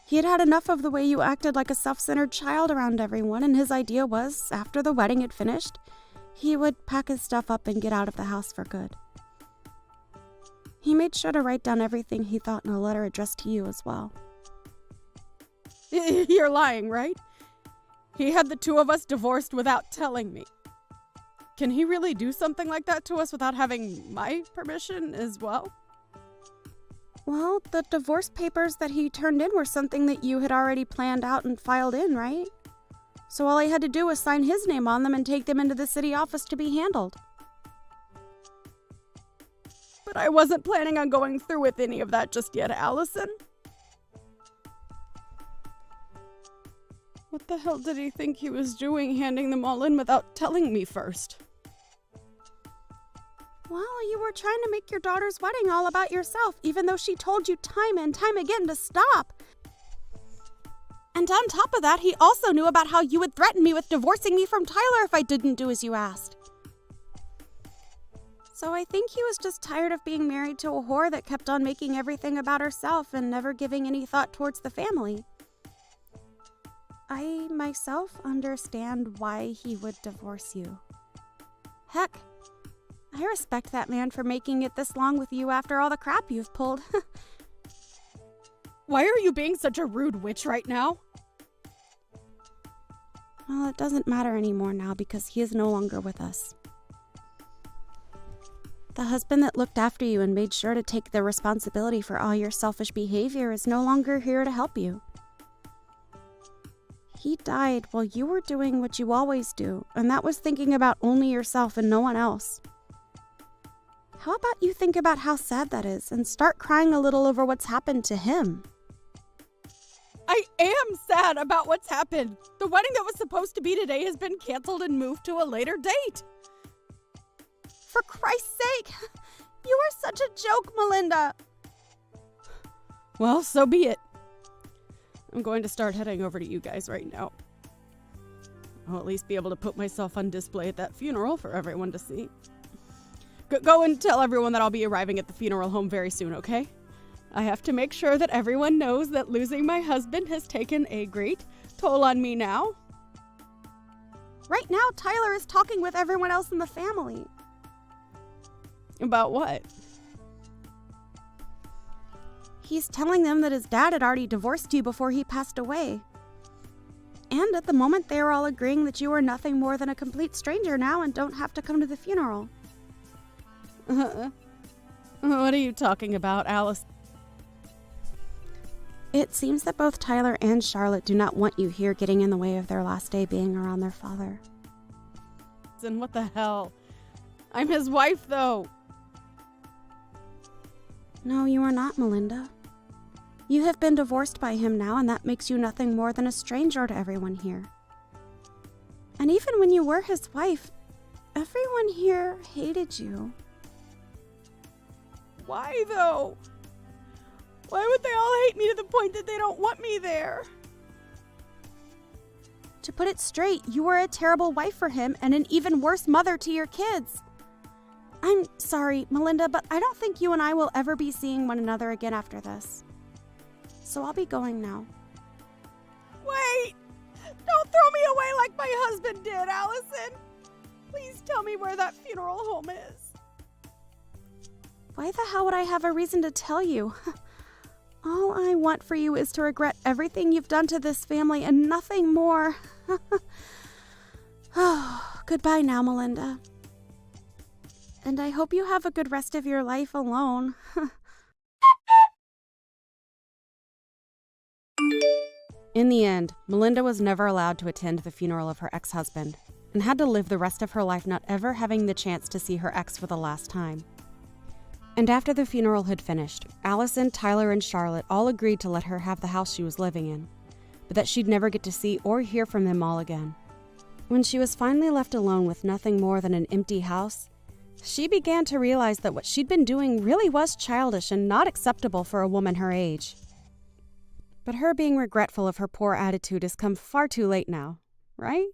He had had enough of the way you acted like a self-centered child around everyone, and his idea was, after the wedding had finished, he would pack his stuff up and get out of the house for good. He made sure to write down everything he thought in a letter addressed to you as well. You're lying, right? He had the two of us divorced without telling me. Can he really do something like that to us without having my permission as well? Well, the divorce papers that he turned in were something that you had already planned out and filed in, right? So all I had to do was sign his name on them and take them into the city office to be handled. But I wasn't planning on going through with any of that just yet, Allison. What the hell did he think he was doing, handing them all in without telling me first? Well, you were trying to make your daughter's wedding all about yourself, even though she told you time and time again to stop. And on top of that, he also knew about how you would threaten me with divorcing me from Tyler if I didn't do as you asked. So I think he was just tired of being married to a whore that kept on making everything about herself and never giving any thought towards the family. I myself understand why he would divorce you. Heck, I respect that man for making it this long with you after all the crap you've pulled. Why are you being such a rude witch right now? Well, it doesn't matter anymore now because he is no longer with us. The husband that looked after you and made sure to take the responsibility for all your selfish behavior is no longer here to help you. He died while you were doing what you always do, and that was thinking about only yourself and no one else. How about you think about how sad that is and start crying a little over what's happened to him? I am sad about what's happened. The wedding that was supposed to be today has been canceled and moved to a later date. For Christ's sake, you are such a joke, Melinda. Well, so be it. I'm going to start heading over to you guys right now. I'll at least be able to put myself on display at that funeral for everyone to see. Go and tell everyone that I'll be arriving at the funeral home very soon, okay? I have to make sure that everyone knows that losing my husband has taken a great toll on me now. Right now, Tyler is talking with everyone else in the family. About what? He's telling them that his dad had already divorced you before he passed away. And at the moment, they were all agreeing that you are nothing more than a complete stranger now and don't have to come to the funeral. What are you talking about, Alice? It seems that both Tyler and Charlotte do not want you here getting in the way of their last day being around their father. Then what the hell? I'm his wife, though. No, you are not, Melinda. You have been divorced by him now, and that makes you nothing more than a stranger to everyone here. And even when you were his wife, everyone here hated you. Why, though? Why would they all hate me to the point that they don't want me there? To put it straight, you were a terrible wife for him and an even worse mother to your kids. I'm sorry, Melinda, but I don't think you and I will ever be seeing one another again after this. So I'll be going now. Wait! Don't throw me away like my husband did, Allison! Please tell me where that funeral home is. Why the hell would I have a reason to tell you? All I want for you is to regret everything you've done to this family and nothing more. Oh, goodbye now, Melinda. And I hope you have a good rest of your life alone. In the end, Melinda was never allowed to attend the funeral of her ex-husband and had to live the rest of her life not ever having the chance to see her ex for the last time. And after the funeral had finished, Allison, Tyler, and Charlotte all agreed to let her have the house she was living in. but that she'd never get to see or hear from them all again. When she was finally left alone with nothing more than an empty house, she began to realize that what she'd been doing really was childish and not acceptable for a woman her age. But her being regretful of her poor attitude has come far too late now, right?